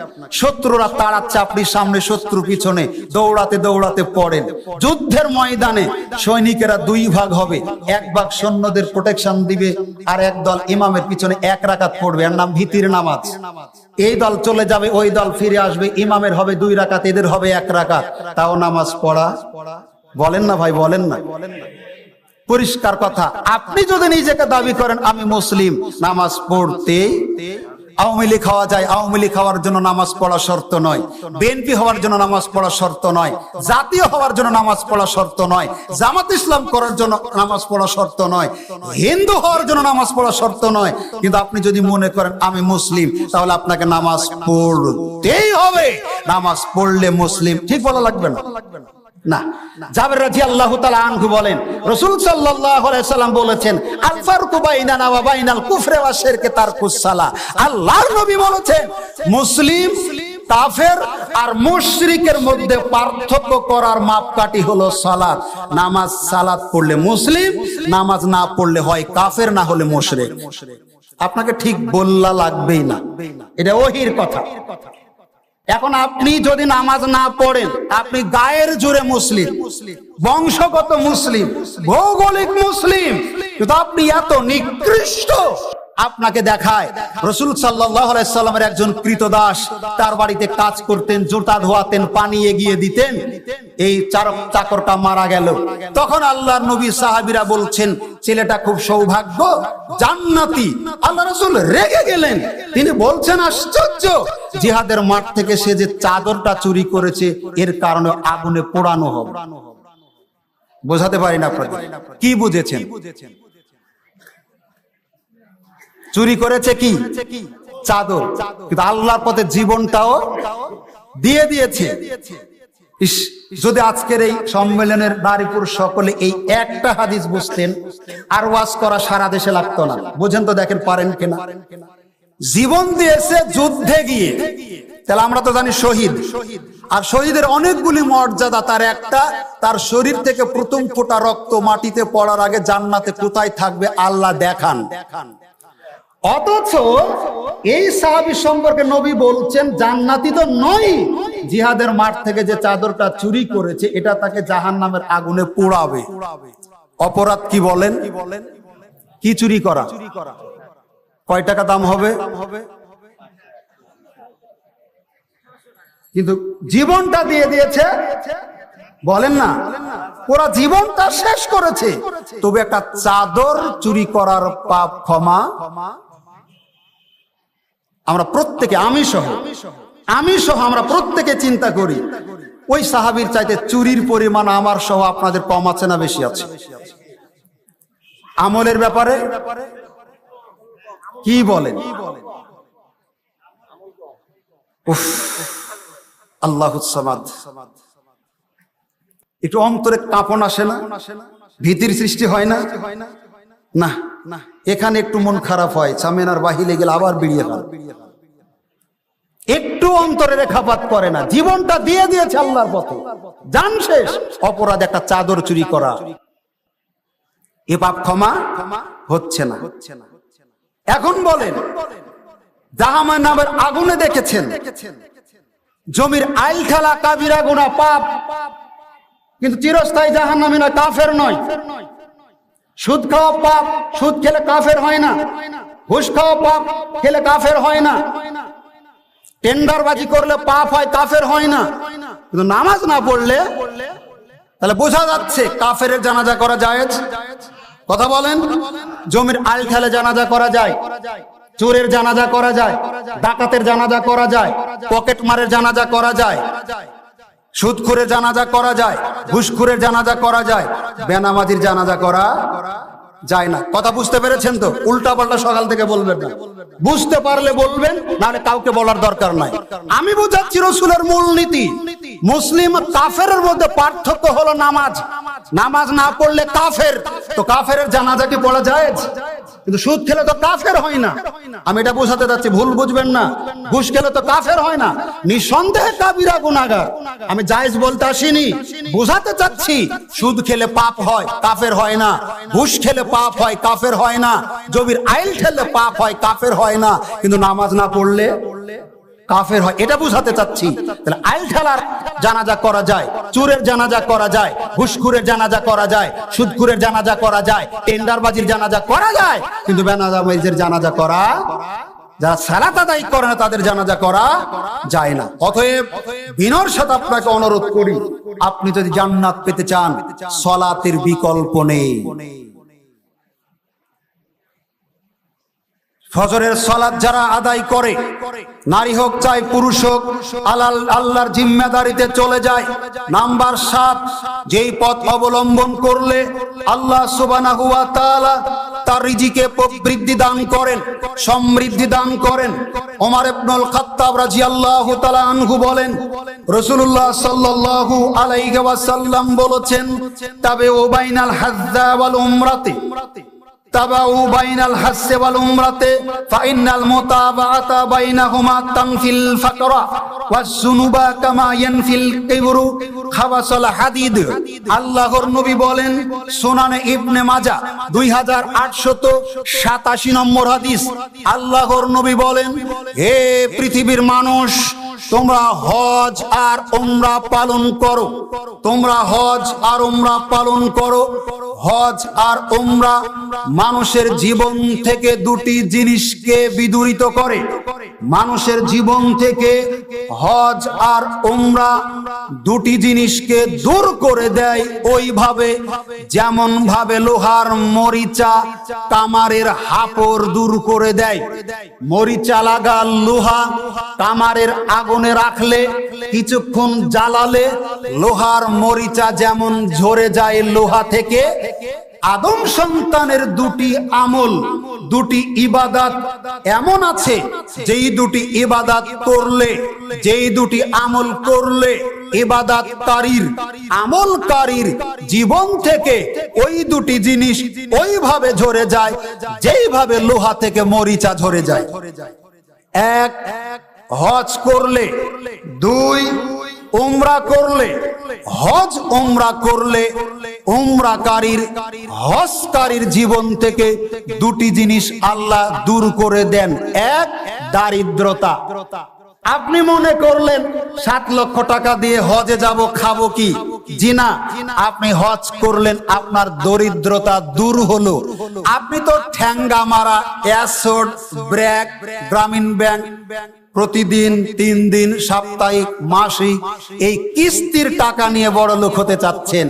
শত্রুরা তাড়াচ্ছে, আপনি সামনে, শত্রু পিছনে, দৌড়াতে দৌড়াতে পড়েন। যুদ্ধের ময়দানে সৈনিকেরা 2 ভাগ হবে, এক ভাগ সৈন্যদের প্রোটেকশন দিবে, আর এক দল ইমামের পিছনে 1 রাকাত পড়বে, এর নাম ভিতির নামাজ। এই দল চলে যাবে, ওই দল ফিরে আসবে, ইমামের হবে 2 রাকাত, এদের হবে 1 রাকাত, তাও নামাজ পড়া। বলেন না ভাই, বলেন না? পরিষ্কার কথা। আপনি যদি নিজেকে দাবি করেন আমি মুসলিম, নামাজ পড়তে আওয়ামী লীগ হওয়া যায়, আওয়ামী লীগ হওয়ার জন্য নামাজ পড়া শর্ত নয়, বিএনপি হওয়ার জন্য নামাজ পড়া শর্ত নয়, জাতীয় হওয়ার জন্য নামাজ পড়া শর্ত নয়, জামাত ইসলাম করার জন্য নামাজ পড়া শর্ত নয়, হিন্দু হওয়ার জন্য নামাজ পড়া শর্ত নয়। কিন্তু আপনি যদি মনে করেন আমি মুসলিম, তাহলে আপনাকে নামাজ পড়তেই হবে। নামাজ পড়লে মুসলিম, ঠিক বলা লাগবে না? না। জাবের রাদিয়াল্লাহু তাআলা আনহু বলেন, রাসূল সাল্লাল্লাহু আলাইহি সাল্লাম বলেছেন, আল ফারকু বাইনানা ওয়া বাইনাল কুফরি ওয়া শিরকি তারকুস সালাহ। আল্লাহর নবী বলেছেন, মুসলিম, কাফের আর মুশরিকের মধ্যে পার্থক্য করার মাপকাঠি হলো সালাত। নামাজ সালাত পড়লে মুসলিম, নামাজ না পড়লে হয় কাফের, না হলে মুশরিক। আপনাকে ঠিক বললা লাগবেই না, এটা ওহীর কথা। এখন আপনি যদি নামাজ না পড়েন, আপনি গায়ের জোরে মুসলিম, বংশগত মুসলিম, ভৌগোলিক মুসলিম, কিন্তু আপনি এত নিকৃষ্ট। আপনাকে দেখায় রাসূল সাল্লাল্লাহু আলাইহি সাল্লামের একজন কৃতদাস, তার বাড়িতে কাজ করতেন, জুতা ধোয়াতেন, পানি এগিয়ে দিতেন, এই চাকরটা মারা গেল। তখন আল্লাহর নবী সাহাবীরা বলছেন, ছেলেটা খুব সৌভাগ্য, জান্নাতি। আল্লাহ রাসূল রেগে গেলেন, তিনি বলছেন, আশ্চর্য, জিহাদের মাঠ থেকে সে যে চাদরটা চুরি করেছে, এর কারণে আগুনে পোড়ানো হবে। বোঝাতে পারি না আপনাদের? কি বুঝেছেন? চুরি করেছে কি? চাদর। কিন্তু আল্লাহর পথে জীবনটাও দিয়ে দিয়েছে। ইস, যদি আজকের এই সম্মেলনের নারী পুরুষ সকলে এই একটা হাদিস বুঝতেন, আর ওয়াজ করা সারা দেশে লাগতো না। বুঝেন তো, দেখেন পারেন কিনা। জীবন দিয়েছে যুদ্ধে গিয়ে, তাহলে আমরা তো জানি শহীদ। আর শহীদের অনেকগুলি মর্যাদা, তার একটা, তার শরীর থেকে প্রথম ফোঁটা রক্ত মাটিতে পড়ার আগে জান্নাতে কোথায় থাকবে আল্লাহ দেখান। অথচ এই সাহাবী সম্পর্কে নবী বলছেন জান্নাতি তো নয়, জিহাদের মাঠ থেকে যে চাদরটা চুরি করেছে এটা তাকে জাহান্নামের আগুনে পোড়াবে। অপরাধ কি বলেন? কি চুরি করা? কয় টাকা দাম হবে? কিন্তু জীবনটা দিয়ে দিয়েছে, বলেন না, পুরা জীবনটা শেষ করেছে। তবে একটা চাদর চুরি করার পাপ ক্ষমা আমরা প্রত্যেকে, আমি সহ আমরা প্রত্যেকে চিন্তা করি ওই সাহাবীর চাইতে চুরির পরিমাণ আমার সহ আপনাদের কম আছে না বেশি আছে? আমলের ব্যাপারে কি বলেন? উফ, আল্লাহুস সামাদ। একটু অন্তরে কাঁপন আসে না? ভীতির সৃষ্টি হয় না? না, এখানে একটু মন খারাপ হয়, সামেনার বাহিরে গেলে আবার বেরিয়ে হয়। একটু অন্তরে রেখাপাত করে না, জীবনটা দিয়ে দিয়েছে আল্লাহর পথে, জান শেষ। অপরাধ একটা চাদর চুরি করা, এ পাপ ক্ষমা হচ্ছে না। এখন বলেন, জাহান্নামের আগুনে দেখেছেন, জমির আইল খেলা কাবিরা গুনাহ পাপ, কিন্তু চিরস্থায়ী জাহান্নামী নয়, কাফের নয়। সুদ খাওয়া পাপ, সুদ খেলে কাফের হয় না। ঘুষ খাওয়া পাপ, খেলে কাফের হয় না। টেন্ডারবাজি করলে পাপ হয়, কাফের হয় না। কিন্তু নামাজ না পড়লে, তাহলে বোঝা যাচ্ছে কাফেরের জানাজা করা জায়েজ। কথা বলেন। জমির আইল খেলে জানাজা করা যায়, চোরের জানাজা করা যায়, ডাকাতের জানাজা করা যায়, পকেট মারের জানাজা করা যায়, সুদখোরের জানাজা করা যায়, ঘুষখোরের জানাজা করা যায়, বেনামাজির জানাজা করা যায় না। কথা বুঝতে পেরেছেন তো? উল্টা পাল্টা সকাল থেকে বলবেন না, বুঝতে পারলে বলবেন, নাহলে কাউকে বলার দরকার নাই। আমি বুঝাচ্ছি রাসূলের মূলনীতি। মুসলিম কাফেরের মধ্যে পার্থক্য হলো নামাজ। নামাজ না পড়লে কাফের, তো কাফেরের জানাজা কি পড়া জায়েজ? কিন্তু সুদ খেলে তো কাফের হয় না। আমি এটা বোঝাতে যাচ্ছি, ভুল বুঝবেন না। ঘুষ খেলে তো কাফের হয় না, নিঃসন্দেহে কাবিরা গুনাহগার। আমি জায়েজ বলতে আসিনি, বোঝাতে চাচ্ছি সুদ খেলে পাপ হয়, কাফের হয় না। ঘুষ খেলে পাপ হয়, কাফের হয় না। জমির আইল খেলে পাপ হয়, কাফের হয় না। কিন্তু নামাজ না পড়লে কাফের হয়, এটা বুঝাতে চাচ্ছি। তাহলে আইল খেলার জানাজা করা যায়, চোরের জানাজা করা যায়, ঘুষখোরের জানাজা করা যায়, সুদখোরের জানাজা করা যায়, টেন্ডারবাজির জানাজা করা যায়, কিন্তু বেনামাজির জানাজা করা, যারা সালাত আদায় করে না তাদের জানাজা করা যায় না। অতএব বিনয়ের সাথে আপনাকে অনুরোধ করি, আপনি যদি জান্নাত পেতে চান, সালাতের বিকল্প নেই। ফজরের সালাত যারা আদায় করে, নারী হোক চাই পুরুষ হোক, আল্লাহর জিম্মেদারিতে চলে যায়। নাম্বার 7, যেই পথ অবলম্বন করলে আল্লাহ সুবহানাহু ওয়া তাআলা তার রিজিকে বৃদ্ধি দান করেন, সমৃদ্ধি দান করেন। ওমর ইবনুল খাত্তাব রাদিয়াল্লাহু তাআলা আনহু বলেন, রাসূলুল্লাহ সাল্লাল্লাহু আলাইহি ওয়াসাল্লাম বলেছেন, তাবিউ বাইনাল হাজ্জা ওয়াল উমরাতি, তাবাউ বাইনাল হাজ্জি ওয়াল উমরাতে ফাইনাল মুতাবাআতা বাইনাহুমা তানফিল ফাকরা ওয়াস যুনুবা কামা ইয়ানফিল কিবরু খাবাসাল হাদিদ। আল্লাহর নবী বলেন, সুনানে ইবনে মাজাহ 2887 নম্বর হাদিস, আল্লাহর নবী বলেন, হে পৃথিবীর মানুষ, তোমরা হজ আর উমরা পালন করো, তোমরা হজ আর উমরা পালন করো। হজ আর উমরা মানুষের জীবন থেকে দুটি জিনিসকে বিদূরিত করে। মানুষের জীবন থেকে হজ আর উমরা দুটি জিনিসকে দূর করে দেয়, ওইভাবে যেমন ভাবে লোহার মরিচা কামারের হাপড় দূর করে দেয়। মরিচা লাগা লোহা কামারের আগুনে রাখলে, কিছুক্ষণ জ্বালালে লোহার মরিচা যেমন ঝরে যায় লোহা থেকে, আদম সন্তানের দুটি আমল দুটি ইবাদত এমন আছে, যেই দুটি ইবাদত করলে, যেই দুটি আমল করলে ইবাদতকারীর আমলকারীর জীবন থেকে ওই দুটি জিনিস ওইভাবে ঝরে যায় যেইভাবে লোহা থেকে মরিচা ঝরে যায়। এক, হজ করলে। দুই, উমরা করলে। হজ উমরা করলে উমরাকারীর হজকারীর জীবন থেকে দুটি জিনিস আল্লাহ দূর করে দেন। এক, দারিদ্রতা। আপনি মনে করলেন 7 লক্ষ টাকা দিয়ে হজে যাব, খাবো কি? জি না, আপনি হজ করলেন, আপনার দরিদ্রতা দূর হলো। আপনি তো ঠ্যাঙ্গা মারা, অ্যাসোড, ব্র্যাক, গ্রামীণ ব্যাংক প্রতিদিন, 3 দিন, সাপ্তাহিক, মাসিক এই কিস্তির টাকা নিয়ে বড় লোক হতে চাচ্ছেন,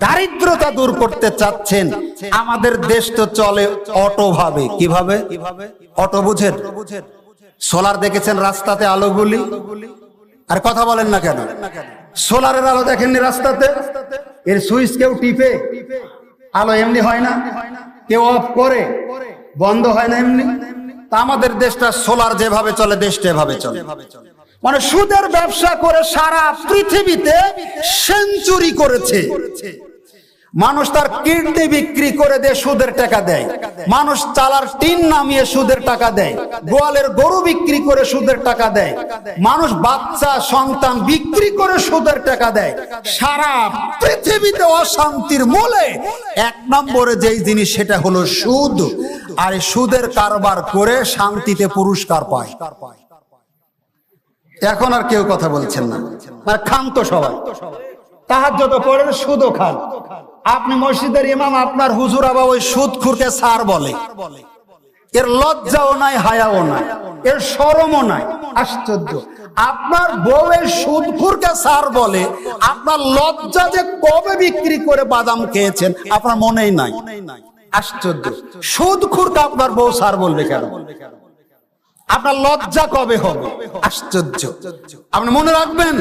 দারিদ্রতা দূর করতে চাচ্ছেন। আমাদের দেশ তো চলে অটো ভাবে। কিভাবে? অটো বুঝেন? সোলার দেখেছেন রাস্তাতে আলোগুলি? আর কথা বলেন না কেন? সোলারের আলো দেখেননি রাস্তাতে? এর সুইচ কেউ টিপে আলো এমনি হয় না, কেউ অফ করে বন্ধ হয় না এমনি। তা আমাদের দেশটা সোলার যেভাবে চলে, দেশটা এভাবে চলে। মানে সুদের ব্যবসা করে সারা পৃথিবীতে সেঞ্চুরি করেছে। মানুষ তার কিডনি বিক্রি করে দিয়ে সুদের টাকা দেয়, মানুষ চালার টিন নামিয়ে সুদের টাকা দেয়, গোয়ালের গরু বিক্রি করে সুদের টাকা দেয়, মানুষ বাচ্চা সন্তান বিক্রি করে সুদের টাকা দেয়। সারা পৃথিবীতে অশান্তির মূলে 1 নম্বরে যেই জিনিস সেটা হলো সুদ। আর এই সুদের কারবার করে শান্তিতে পুরস্কার পায়। এখন আর কেউ কথা বলছেন না, মানে খান তো সবাই। তাহাজ্জুদ পড়েন, সুদও খান। আপনি মসজিদের ইমাম, আপনার হুজুর আবার ওই সুদখোরকে স্যার বলে। এর লজ্জাও নাই, হায়াও নাই, এর শরমও নাই। আশ্চর্য! আপনার বউ এই সুদখোরকে স্যার বলে, আপনার লজ্জা যে কবে বিক্রি করে বাদাম খেয়েছেন আপনার মনেই নাই। আশ্চর্য! সুদখোরকে আপনার বউ স্যার বলবে কেন? আপনার লজ্জা কবে হবে? আশ্চর্য! আপনি মনে রাখবেন,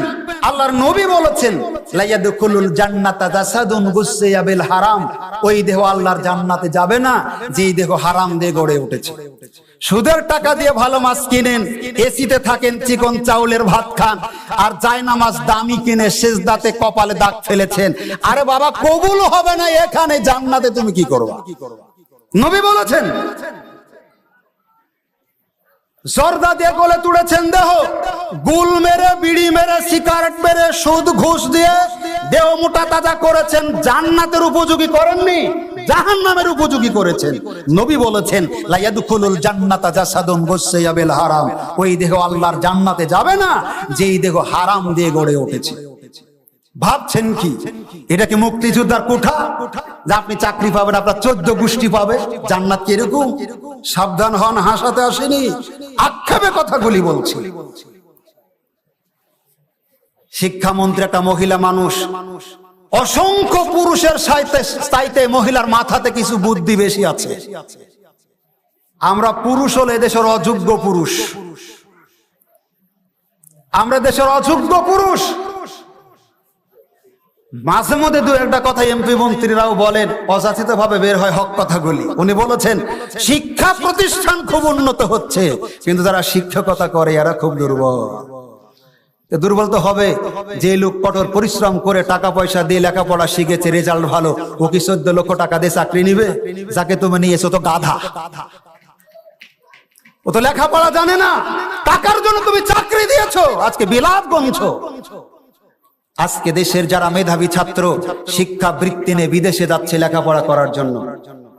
আল্লাহর নবী বলেছেন, লাইয়াদখুলুল জান্নাতা জাসাদুন গুসসিয়া বিল হারাম। ওই দেহ আল্লাহর জান্নাতে যাবে না যেই দেহ হারাম দিয়ে গড়ে উঠেছে। সুদের টাকা দিয়ে ভালো মাছ কিনেন, এসিতে থাকেন, চিকন চাউলের ভাত খান, আর জায়নামাজ দামি কিনে সেজদাতে কপালে দাগ ফেলেছেন। আরে বাবা, কবুল হবে না এখানে, জান্নাতে তুমি কি করবা? নবী বলেছেন। জর্দা দিয়ে গলে তুলেছেন দেহ, গুল মেরে, বিড়ি মেরে, সিগারেট মেরে, সুদ ঘুষ দিয়ে দেহ মোটা তাজা করেছেন। জান্নাতের উপযোগী করেননি, জাহান্নামের উপযোগী করেছেন। নবী বলেছেন, লাইয়াদখুলুল জান্নাতা জাসাদুন গুসসিয়া বিল হারাম। ওই দেহ আল্লাহর জান্নাতে যাবে না যেই দেহ হারাম দিয়ে গড়ে উঠেছে। ভাবছেন কি এটা কি মুক্তিযোদ্ধার কোঠা যে আপনি চাকরি পাবেন, আপনার 14 গোষ্ঠী পাবে? জান্নাত কি এরকম? সাবধান হন, হাসাতে আসেনি, আক্ষেপে কথাগুলি বলছি। শিক্ষামন্ত্রী একটা মহিলা মানুষ, অসংখ্য পুরুষের চাইতে মহিলার মাথাতে কিছু বুদ্ধি বেশি আছে। আমরা পুরুষ হলে এদেশের অযোগ্য পুরুষ, আমরা দেশের অযোগ্য পুরুষ। মাঝে মধ্যে 2-1টা কথা এমপি মন্ত্রীরাও বলেন, অযাচিত ভাবে বের হয় হক কথাগুলি। উনি বলেছেন, শিক্ষা প্রতিষ্ঠান খুব উন্নত হচ্ছে, কিন্তু যারা শিক্ষকতা করে এরা খুব দুর্বল। দুর্বল তো হবে, যে লোক কঠোর পরিশ্রম করে টাকা পয়সা দিয়ে লেখাপড়া শিখেছে, রেজাল্ট ভালো, ও কি 14 লক্ষ টাকা দিয়ে চাকরি নিবে? যাকে তুমি নিয়েছো তো গাধা, ও তো লেখাপড়া জানে না, টাকার জন্য তুমি চাকরি দিয়েছো, আজকে বিলাত গমছো। আজকে দেশের যারা মেধাবী ছাত্র শিক্ষা বৃত্তি নিয়ে বিদেশে যাচ্ছে লেখাপড়া করার জন্য,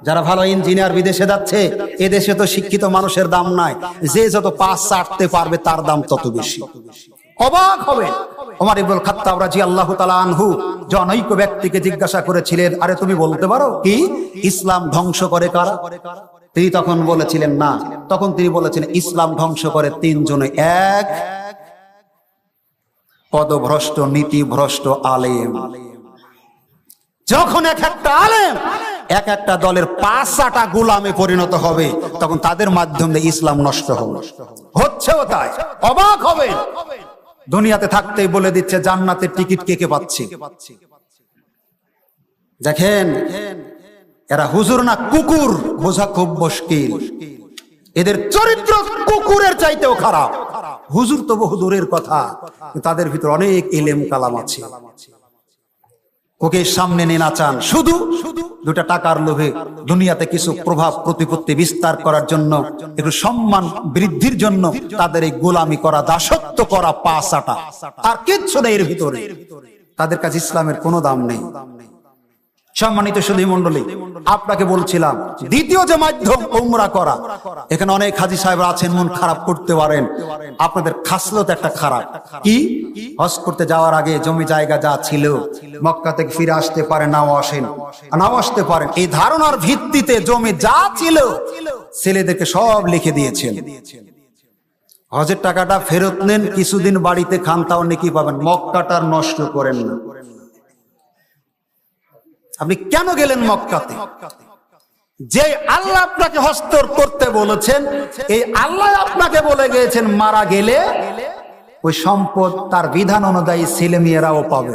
যারা ভালো ইঞ্জিনিয়ার বিদেশে যাচ্ছে, এদেশে তো শিক্ষিত মানুষের দাম নাই, যে যত পাস চাটতে পারবে তার দাম তত বেশি। অবাক হবে, ওমর ইবনুল খাত্তাব রাদিয়াল্লাহু তাআলা আনহু জনৈক ব্যক্তিকে জিজ্ঞাসা করেছিলেন, আরে তুমি বলতে পারো কি ইসলাম ধ্বংস করে কারা? তিনি তখন বলেছিলেন না, তখন তিনি বলেছিলেন, ইসলাম ধ্বংস করে 3 জনে। এক, পদভ্রষ্ট, নীতিভ্রষ্ট আলেম। যখন একটা আলেম একটা দলের 5-6টা গোলামে পরিণত হবে, তখন তাদের মাধ্যমে ইসলাম নষ্ট হবে। হচ্ছেও তাই। অবাক হবে, দুনিয়াতে থাকতেই বলে দিচ্ছে জান্নাতের টিকিট কে কে পাচ্ছে। দেখেন, এরা হুজুর না কুকুর বোঝা খুব মুশকিল। এদের চরিত্র কুকুরের চাইতেও খারাপ। হুজুর তো বহু দূরের কথা, তাদের ভিতর অনেক ইলম কালাম আছে। ওকে সামনে নিয়ে নাচান শুধু দুটা টাকার লোভে, দুনিয়াতে কিছু প্রভাব প্রতিপত্তি বিস্তার করার জন্য, একটু সম্মান বৃদ্ধির জন্য তাদের এই গোলামি করা, দাসত্ব করা, পা চাটা, আর কিচ্ছু নেই এর ভিতরে। তাদের কাছে ইসলামের কোনো দাম নেই। সম্মানিত সুধী মণ্ডলী, আপনাকে বলছিলাম দ্বিতীয় যে মাধ্যম উমরা করা, এখানে অনেক হাজী সাহেব আছেন, মন খারাপ করতে পারেন। আপনাদের খাসলত একটা খারাপ কি, হজ করতে যাওয়ার আগে জমি জায়গা যা ছিল মক্কা থেকে ফিরে আসতে পারেন, নাও আসতে পারেন, এই ধারণার ভিত্তিতে জমি যা ছিল ছেলেদেরকে সব লিখে দিয়েছেন। হজের টাকাটা ফেরত নেন, কিছুদিন বাড়িতে খান, তাও নেকি পাবেন। মক্কাটার নষ্ট করেন না। আপনি কেন গেলেন মক্কাতে? যে আল্লাহ আপনাকে হস্তর করতে বলেছেন, এই আল্লাহ আপনাকে বলে গিয়েছেন মারা গেলে ওই সম্পদ তার বিধান অনুযায়ী ছেলে মেয়েরাও পাবে।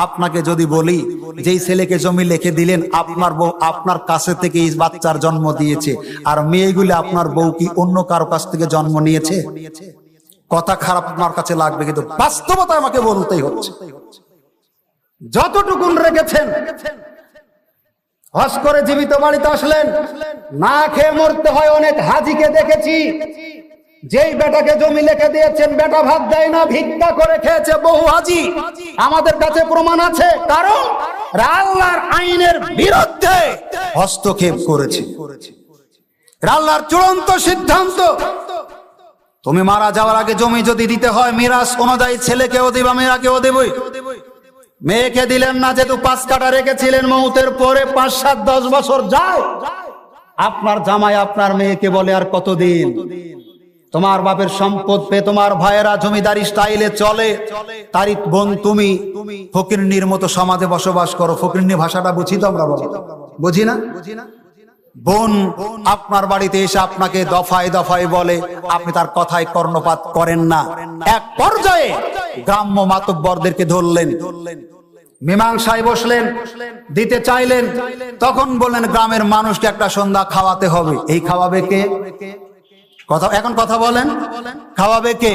আপনাকে যদি বলি যেই ছেলেকে জমি লিখে দিলেন, আপনার বউ আপনার কাছে থেকে এই বাচ্চার জন্ম দিয়েছে, আর মেয়েগুলি আপনার বউ কি অন্য কারো কাছ থেকে জন্ম নিয়েছে? কথা খারাপ আপনার কাছে লাগবে, কিন্তু বাস্তবতা আমাকে বলতেই হচ্ছে। যতটুকুন রেখেছেন, হজ করে জীবিত বাড়িতে আসলেন, না খেয়ে মরতে হয়। অনেক হাজিকে দেখেছি, যেই বেটাকে জমি লিখে দিয়েছেন বেটা ভাত দেয় না, ভিক্ষা করে খেয়েছে বহু হাজি। আমাদের কাছে প্রমাণ আছে, কারণ আল্লাহর আইনের বিরুদ্ধে হস্তক্ষেপ করেছে। আল্লাহর চূড়ান্ত সিদ্ধান্ত, তুমি মারা যাওয়ার আগে জমি যদি দিতে হয় মিরাস অনুযায়ী ছেলেকেও দিবা, মেয়েকেও দেবই। মেয়েকে দিলেন না, যেহেতু 5 কাঠা রেখেছিলেন, মৌতের পরে 5, 7, 10 বছর যায়, আপনার জামাই আপনার মেয়েকে বলে আর কতদিন? তোমার বাপের সম্পদ পেয়ে তোমার ভাইয়েরা জমিদারি স্টাইলে চলে, তারই বোন তুমি ফকিরনির মতো সমাজে বসবাস করো। ফকিরনি ভাষাটা বুঝি তো আমরা, বুঝি না? বোন আপনার বাড়িতে এসে আপনাকে দফায় দফায় বলে, আপনি তার কথায় কর্ণপাত করেন না। এক পর্যায়ে গ্রাম্য মাতব্বরদেরকে ধরলেন, মীমাংসায় বসলেন, দিতে চাইলেন, তখন বললেন গ্রামের মানুষকে একটা সন্ধ্যা খাওয়াতে হবে। এই খাওয়াবে কে? এখন কথা বলেন, খাওয়াবে কে?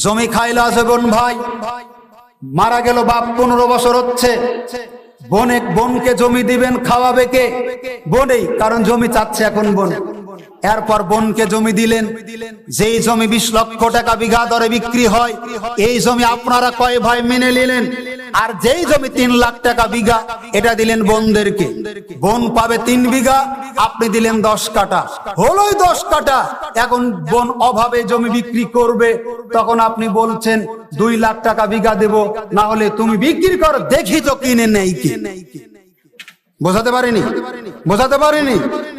জমি খাইলা আছে বোন ভাই, মারা গেল বাপ 15 বছর হচ্ছে, বোনকে জমি দিবেন, খাওয়াবে কে? বোনেই, কারণ জমি চাচ্ছে এখন বোন। এরপর বোনকে জমি দিলেন, যেই জমি 20 লক্ষ টাকা বিঘা দরে বিক্রি হয়, এই জমি আপনারা কয় ভাই মেনে নিলেন। আর যেই জমি 3 লাখ টাকা বিঘা, এটা দিলেন বোনদেরকে। বোন পাবে 3 বিঘা, আপনি দিলেন 10 কাঠা, হলোই 10 কাঠা। এখন বোন অভাবে জমি বিক্রি করবে, তখন আপনি বলছেন 2 লাখ টাকা বিঘা দেব, না হলে তুমি বিক্রি করো, দেখি তো কিনে নেই কি। বোঝাতে পারিনি?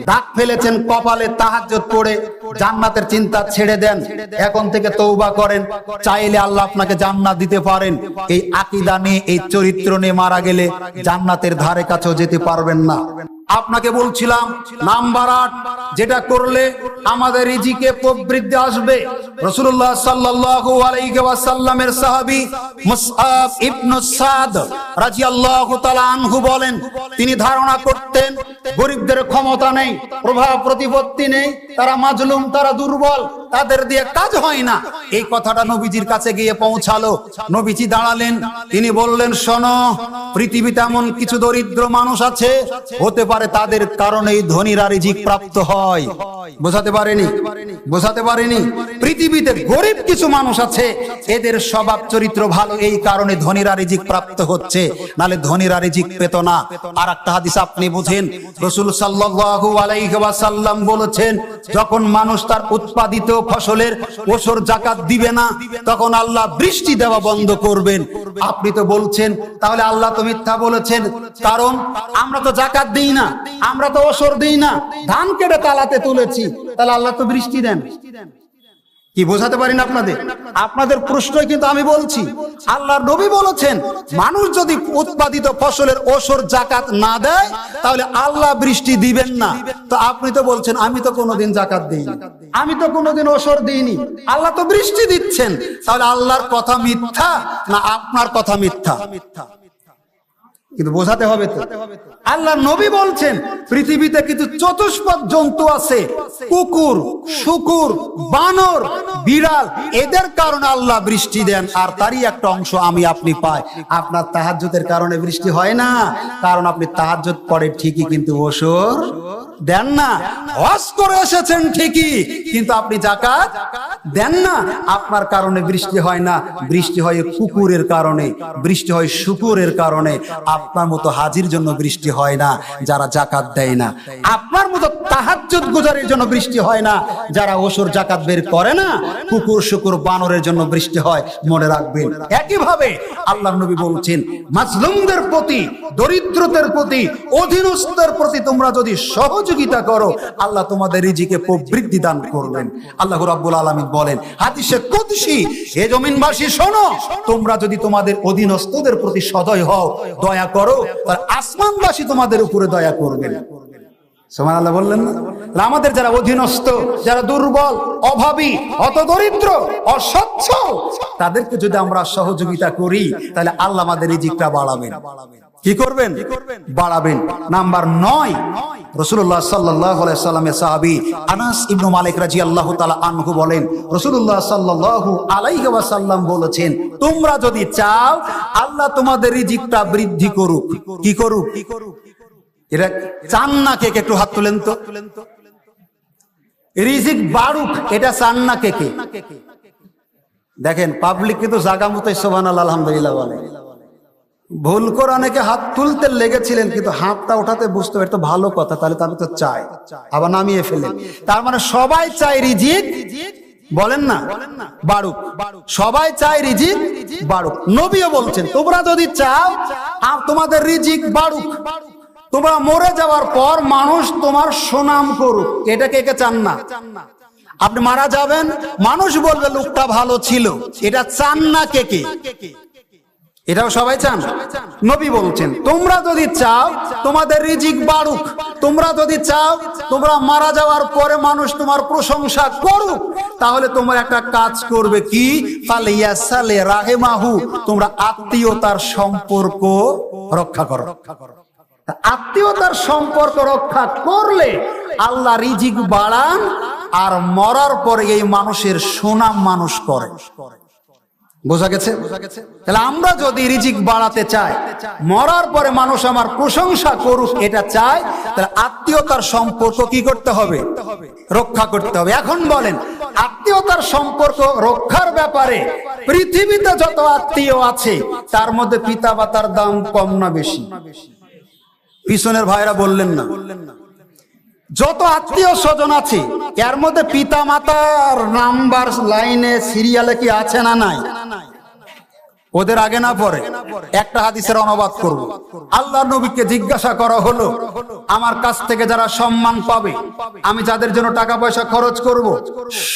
দাগ ফেলেছেন কপালে, তাহাজ্জুদ পড়ে জান্নাতের চিন্তা ছেড়ে দেন, এখন থেকে তওবা করেন, চাইলে আল্লাহ আপনাকে জান্নাত দিতে পারেন। এই আকীদা নিয়ে, এই চরিত্র নিয়ে মারা গেলে জান্নাতের ধারে কাছেও যেতে পারবেন না। আপনাকে বলছিলাম নাম্বার 8, যেটা করলে আমাদের রিজিকে প্রবৃদ্ধি আসবে। রাসূলুল্লাহ সাল্লাল্লাহু আলাইহি ওয়াসাল্লামের সাহাবী মুসআব ইবনে সাদ রাদিয়াল্লাহু তাআলা আনহু বলেন, তিনি ধারণা করতেন গরিবদের ক্ষমতা নেই, প্রভাব প্রতিপত্তি নেই, তারা মাজলুম, তারা দুর্বল, তাদের দিয়ে কাজ হয় না। এই কথাটা নবীজির কাছে গিয়ে পৌঁছালো। নবীজি দাঁড়ালেন, তিনি বললেন, শোনো, পৃথিবীতে এমন কিছু দরিদ্র মানুষ আছে, হতে পারে তাদের কারণেই ধনীরা রিজিক প্রাপ্ত হয়। বোঝাতে পারেনি? পৃথিবীতে গরিব কিছু মানুষ আছে, এদের স্বভাব চরিত্র ভালো, এই কারণে ধনীরা রিজিক প্রাপ্ত হচ্ছে, নালে ধনীরা রিজিক পেত না। আর একটা হাদিস আপনি বুঝেন, রাসূল সাল্লাল্লাহু আলাইহি ওয়াসাল্লাম বলেছেন, যখন মানুষ তার উৎপাদিত ফসলের ওশর যাকাত দিবে না, তখন আল্লাহ বৃষ্টি দেওয়া বন্ধ করবেন। আপনি তো বলছেন তাহলে আল্লাহ তো মিথ্যা বলেছেন, কারণ আমরা তো যাকাত দিই না, আমরা তো ওশর দিই না, ধান কেটে তালাতে তুলেছি, তাহলে আল্লাহ তো বৃষ্টি দেন। কি বোঝাতে পারি না আপনাদের প্রশ্নই কিন্তু আমি বলছি। আল্লাহর নবী বলেছেন, মানুষ যদি উৎপাদিত ফসলের ওশর যাকাত না দেয়, তাহলে আল্লাহ বৃষ্টি দিবেন না। তো আপনি তো বলছেন আমি তো কোনোদিন যাকাত দিইনি, আমি তো কোনোদিন ওশর দিইনি, আল্লাহ তো বৃষ্টি দিচ্ছেন, তাহলে আল্লাহর কথা মিথ্যা না আপনার কথা মিথ্যা? কিন্তু বোঝাতে হবে তো। আল্লাহ নবী বলছেন পৃথিবীতে কিছু চতুষ্পদ জন্তু আছে, কুকুর, শুকুর, বানর, বিড়াল, এদের কারণে আল্লাহ বৃষ্টি দেন, আর তারই একটা অংশ আমি আপনি পাই। আপনার তাহাজ্জুদের কারণে বৃষ্টি হয় না, কারণ আপনি তাহাজ্জুদ পড়ে ঠিকই কিন্তু ওসর দেন না। হজ করে এসেছেন ঠিকই, কিন্তু আপনি যাকাত দেন না। আপনার কারণে বৃষ্টি হয় না, বৃষ্টি হয় কুকুরের কারণে, বৃষ্টি হয় শুকুরের কারণে। আপনার মতো হাজির জন্য বৃষ্টি হয় না যারা যাকাত দেয় না, আপনার মতো তাহাজ্জুদ গুজারের জন্য বৃষ্টি হয় না যারা ওসর যাকাত বের করে না। কুকুর, শুকুর, বানরের জন্য বৃষ্টি হয়, মনে রাখবেন। একইভাবে আল্লাহর নবী বলছেন মাজলুমদের প্রতি, দরিদ্রদের প্রতি, অধীনস্থদের প্রতি তোমরা যদি সহযোগিতা করো, আল্লাহ তোমাদের রিজিকে প্রবৃদ্ধি দান করবেন। আল্লাহ রাব্বুল আলামিন বলেন হাদিসে কুদসি, হে জমিনবাসী শোনো, তোমরা যদি তোমাদের অধীনস্থদের প্রতি সদয় হও, দয়া করো, তার আসমানবাসী তোমাদের উপরে দয়া করবেন। সুবহানাল্লাহ বললেন না? আমাদের যারা অধীনস্থ, যারা দুর্বল, অভাবী, হতদরিদ্র, অসচ্ছল, তাদেরকে যদি আমরা সহযোগিতা করি, তাহলে আল্লাহ আমাদের রিজিকটা বাড়াবেন। কি করবেন? বাড়াবেন। নাম্বার 9, রাসূলুল্লাহ সাল্লাল্লাহু আলাইহি সাল্লামের সাহাবী আনাস ইবনে মালিক রাদিয়াল্লাহু তাআলা আনহু বলেন রাসূলুল্লাহ সাল্লাল্লাহু আলাইহি ওয়াসাল্লাম বলেছেন, তোমরা যদি চাও আল্লাহ তোমাদের রিজিকটা বৃদ্ধি করুক, কি করুক? এরা চান না কে? একটু হাত তুলেন তো। রিজিক বাড়ুক, এটা চান না কে? দেখেন পাবলিক কিন্তু জাগা মতোই সুবহানাল্লাহ আলহামদুলিল্লাহ বলে। ভুল করে অনেকে হাত তুলতে লেগেছিলেন, কিন্তু হাতটা ওঠাতে বুঝতে পারতো ভালো কথা, তাহলে তারা তো চায়, আবার নামিয়ে ফেলেন। তার মানে সবাই চায় রিজিক, বলেন না, বাড়ুক। সবাই চায় রিজিক বাড়ুক। নবীও বলছেন তোমরা যদি চাও আর তোমাদের রিজিক বাড়ুক, তোমরা মরে যাওয়ার পর মানুষ তোমার সুনাম করুক, এটা কে কে চান না? আপনি মারা যাবেন, মানুষ বলবে লোকটা ভালো ছিল, এটা চান না কে কে? এটাও সবাই চান। নবী বলছেন তোমরা যদি চাও তোমাদের রিজিক বাড়ুক, তোমরা যদি চাও তোমরা মারা যাওয়ার পরে মানুষ তোমার প্রশংসা করুক, তাহলে তোমরা একটা কাজ করবে, কি? ফালিয়াসালে রাহেমাহু, তোমরা আত্মীয়তার সম্পর্ক রক্ষা করো। আত্মীয়তার সম্পর্ক রক্ষা করলে আল্লাহ রিজিক বাড়ান, আর মরার পরে এই মানুষের সুনাম মানুষ করে। বোঝা গেছে? তাহলে আমরা যদি রিজিক বাড়াতে চাই, মরার পরে মানুষ আমার প্রশংসা করুক, এটা চাই, তাহলে আত্মীয়তার সম্পর্ক কি করতে হবে? রক্ষা করতে হবে। এখন বলেন আত্মীয়তার সম্পর্ক রক্ষার ব্যাপারে পৃথিবীতে যত আত্মীয় আছে তার মধ্যে পিতা মাতার দাম কম না বেশি? পিছনের ভাইরা বললেন না। যত আত্মীয় স্বজন আছে এর মধ্যে পিতা মাতার নাম্বার লাইনে সিরিয়ালে কি আছে না নাই? ওদের আগে না পরে? একটা হাদিসের অনুবাদ করব। আল্লাহর নবীকে জিজ্ঞাসা করা হলো আমার কাছ থেকে যারা সম্মান পাবে, আমি যাদের জন্য টাকা পয়সা খরচ করব,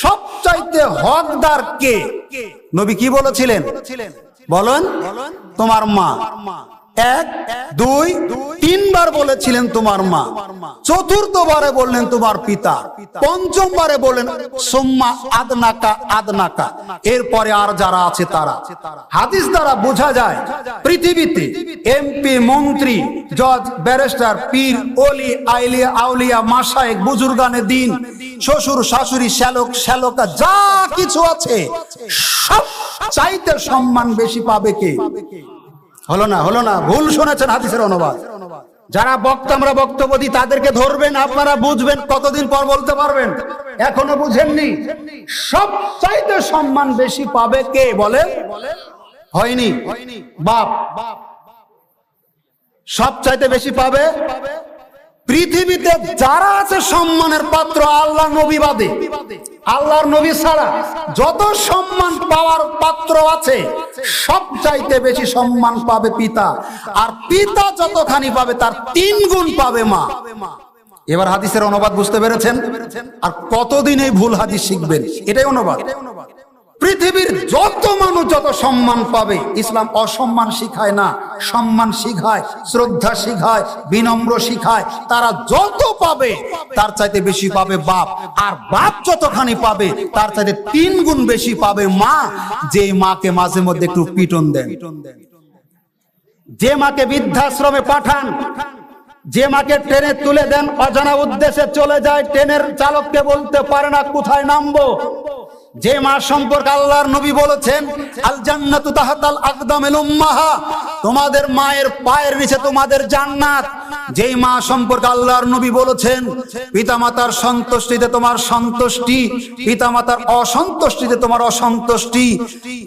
সবচাইতে হকদার কে? নবী কি বলেছিলেন? বলেন তোমার মা। 1, 2, 3 বার বলেছিলেন তোমার মা, চতুর্থবারে বললেন তোমার পিতা, পঞ্চমবারে বললেন সুম্মা আদনাকা আদনাকা, এরপরে আর যারা আছে তারা। হাদিস দ্বারা বোঝা যায় পৃথিবীতে এমপি, মন্ত্রী, জজ, ব্যারিস্টার, পীর, ওলি, আইলিয়া, আউলিয়া, মাশায়েখ, বুজুর্গানে দিন, শ্বশুর, শাশুড়ি, শ্যালক, শ্যালকা, যা কিছু আছে সব চাইতে সম্মান বেশি পাবে কে? হলো না, ভুল শুনেছেন হাদিসের অনুবাদ। যারা বক্তা আমরা বক্তব্য দিই তাদেরকে ধরবেন, আপনারা বুঝবেন, কতদিন পর বলতে পারবেন। এখনো বুঝেননি? সব চাইতে সম্মান বেশি পাবে কে বলে? হয়নি বাপ। সব চাইতে বেশি পাবে পৃথিবীতে যারা আছে সম্মানের পাত্র আল্লাহ নবী বাদে, আল্লাহর নবী ছাড়া যত সম্মান পাওয়ার পাত্র আছে সব চাইতে বেশি সম্মান পাবে পিতা, আর পিতা যতখানি পাবে তার 3 গুণ পাবে মা। এবার হাদিসের অনুবাদ বুঝতে পেরেছেন? আর কতদিন এই ভুল হাদিস শিখবেন? এটাই অনুবাদ। পৃথিবীর যত মানুষ যত সম্মান পাবে, ইসলাম অসম্মান শিখায় না, সম্মান শিখায়, শ্রদ্ধা শিখায়, বিনম্র শিখায়। তারা যত পাবে তার চাইতে বেশি পাবে বাপ, আর বাপ যতখানি পাবে তার চাইতে 3 গুণ বেশি পাবে মা, যে মাকে মাঝে মধ্যে একটু পিটন দেন। যে মাকে বৃদ্ধাশ্রমে পাঠান, যে মাকে ট্রেনে তুলে দেন, অজানা উদ্দেশ্যে চলে যায়, ট্রেনের চালককে বলতে পারে না কোথায় নামবো। যে মা সম্পর্কে আল্লাহর নবী বলেছেন আল জান্নাতু তাহতাল আকদামিল উম্মাহা, তোমাদের মায়ের পায়ের নিচে তোমাদের জান্নাত। যেই মা সম্পর্কে আল্লাহর নবী বলেছেন পিতামাতার সন্তুষ্টিতে তোমার সন্তুষ্টি, পিতামাতার অসন্তুষ্টিতে তোমার অসন্তুষ্টি।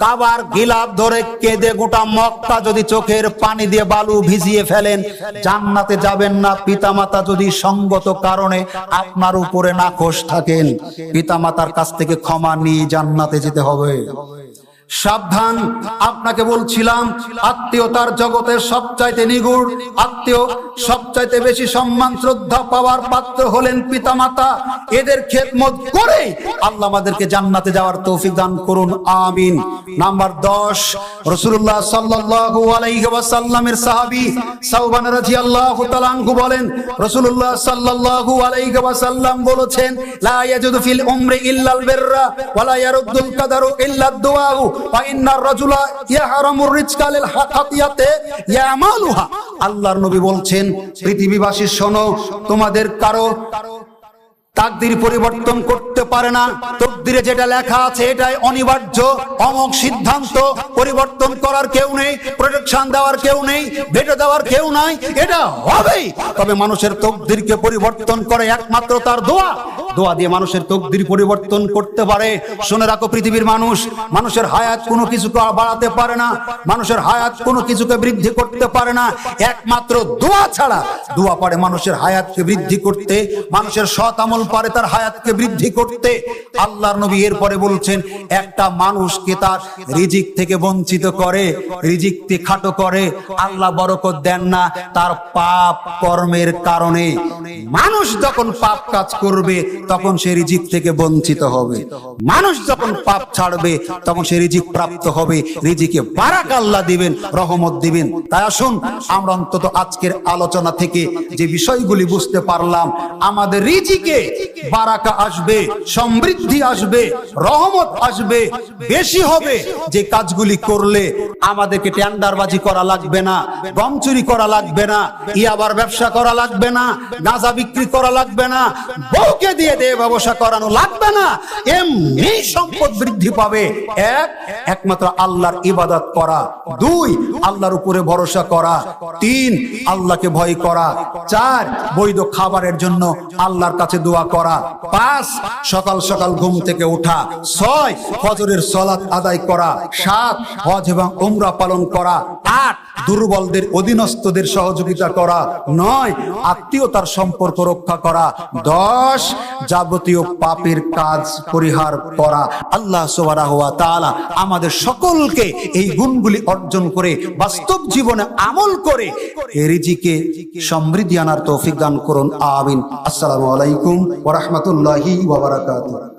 কাবার গিলাফ ধরে কেঁদে গোটা মক্কা যদি চোখের পানি দিয়ে বালু ভিজিয়ে ফেলেন, জান্নাতে যাবেন না পিতামাতা যদি সঙ্গত কারণে আপনার উপরে নাখোশ থাকেন। পিতামাতার কাছ থেকে ক্ষমা নিয়ে জান্নাতে যেতে হবে। সাবধান, আপনাকে বলছিলাম আত্মীয়তার জগতের সবচাইতে নিগুড় আত্মীয়, সবচাইতে বেশি সম্মান শ্রদ্ধা পাওয়ার পাত্র হলেন পিতামাতা। এদের খেদমত করে আল্লাহ আমাদেরকে জান্নাতে যাওয়ার তৌফিক দান করুন, আমিন। নাম্বার 10, রাসূলুল্লাহ সাল্লাল্লাহু আলাইহি ওয়াসাল্লামের সাহাবী সাওবান রাদিয়াল্লাহু তাআলা আনহু বলেন রাসূলুল্লাহ সাল্লাল্লাহু আলাইহি ওয়াসাল্লাম বলেছেন লা ইয়াজুদু ফিল উমরি ইল্লাল বিররা ওয়া লা ইয়ারুদ্দুল কাদারু ইল্লাদ দুআ আল্লাহর নবী বলছেন পৃথিবীবাসী শোনো, তোমাদের কারো তাকদীর পরিবর্তন করতে পারে না। তাকদীরে যেটা লেখা আছে এটাই অনিবার্য, অমোঘ সিদ্ধান্ত। পরিবর্তন করার কেউ নেই, প্রোটেকশন দেওয়ার কেউ নেই, ভেটো দেওয়ার কেউ নাই, এটা হবেই। তবে মানুষের তাকদীরকে পরিবর্তন করে একমাত্র তার দোয়া। দোয়া দিয়ে মানুষের তাকদীর পরিবর্তন করতে পারে। শুনে রাখো পৃথিবীর মানুষ, মানুষের হায়াত কোনো কিছুকে বাড়াতে পারে না, মানুষের হায়াত কোনো কিছুকে বৃদ্ধি করতে পারে না, একমাত্র দোয়া ছাড়া। দোয়া পারে মানুষের হায়াতকে বৃদ্ধি করতে, মানুষের সৎ আমল পারে তার হায়াতকে বৃদ্ধি করতে। আল্লাহর নবী এরপরে বলছেন একটা মানুষকে তার রিজিক থেকে বঞ্চিত করে, রিজিককে খাটো করে, আল্লাহ বরকত দেন না তার পাপ কর্মের কারণে। মানুষ যখন পাপ কাজ করবে তখন সে রিজিক থেকে বঞ্চিত হবে, মানুষ যখন পাপ ছাড়বে তখন সে রিজিক প্রাপ্ত হবে, রিজিকে বারাকা আল্লাহ দিবেন, রহমত দিবেন। তাই আসুন আমরা অন্তত আজকের আলোচনা থেকে যে বিষয়গুলি বুঝতে পারলাম, আমাদের রিজিকে বারাকা আসবে, সমৃদ্ধি আসবে, রহমত আসবে, বেশি হবে যে কাজগুলি করলে আমাদেরকে টেন্ডারবাজি করা লাগবে না, গম চুরি করা লাগবে না, ইয়াবার ব্যবসা করা লাগবে না, গাঁজা বিক্রি করা লাগবে না, বউকে দিয়ে ব্যবসা করানো লাগবে না। এমনি সম্পদ বৃদ্ধি পাবে। একমাত্র আল্লাহর ইবাদত করা, 2 আল্লাহর উপরে ভরসা করা, 3 আল্লাহকে ভয় করা, 4 বৈধ খাবারের জন্য আল্লাহর কাছে দোয়া করা, 5 সকাল সকাল ঘুম থেকে ওঠা, 6 ফজরের সালাত আদায় করা, 7 হজ এবং উমরা পালন করা, 8 দুর্বলদের অধীনস্থদের সহযোগিতা করা, 9 আত্মীয়তার সম্পর্ক রক্ষা করা, 10 যাবতীয় পাপের কাজ পরিহার করা। আল্লাহ সুবহানাহু ওয়া তাআলা আমাদের সকলকে এই গুণগুলি অর্জন করে বাস্তব জীবনে আমল করে রিজিকে সমৃদ্ধি আনার তৌফিক দান করুন, আমিন। আসসালামু আলাইকুম ওয়া রাহমাতুল্লাহি ওয়া বারাকাতুহু।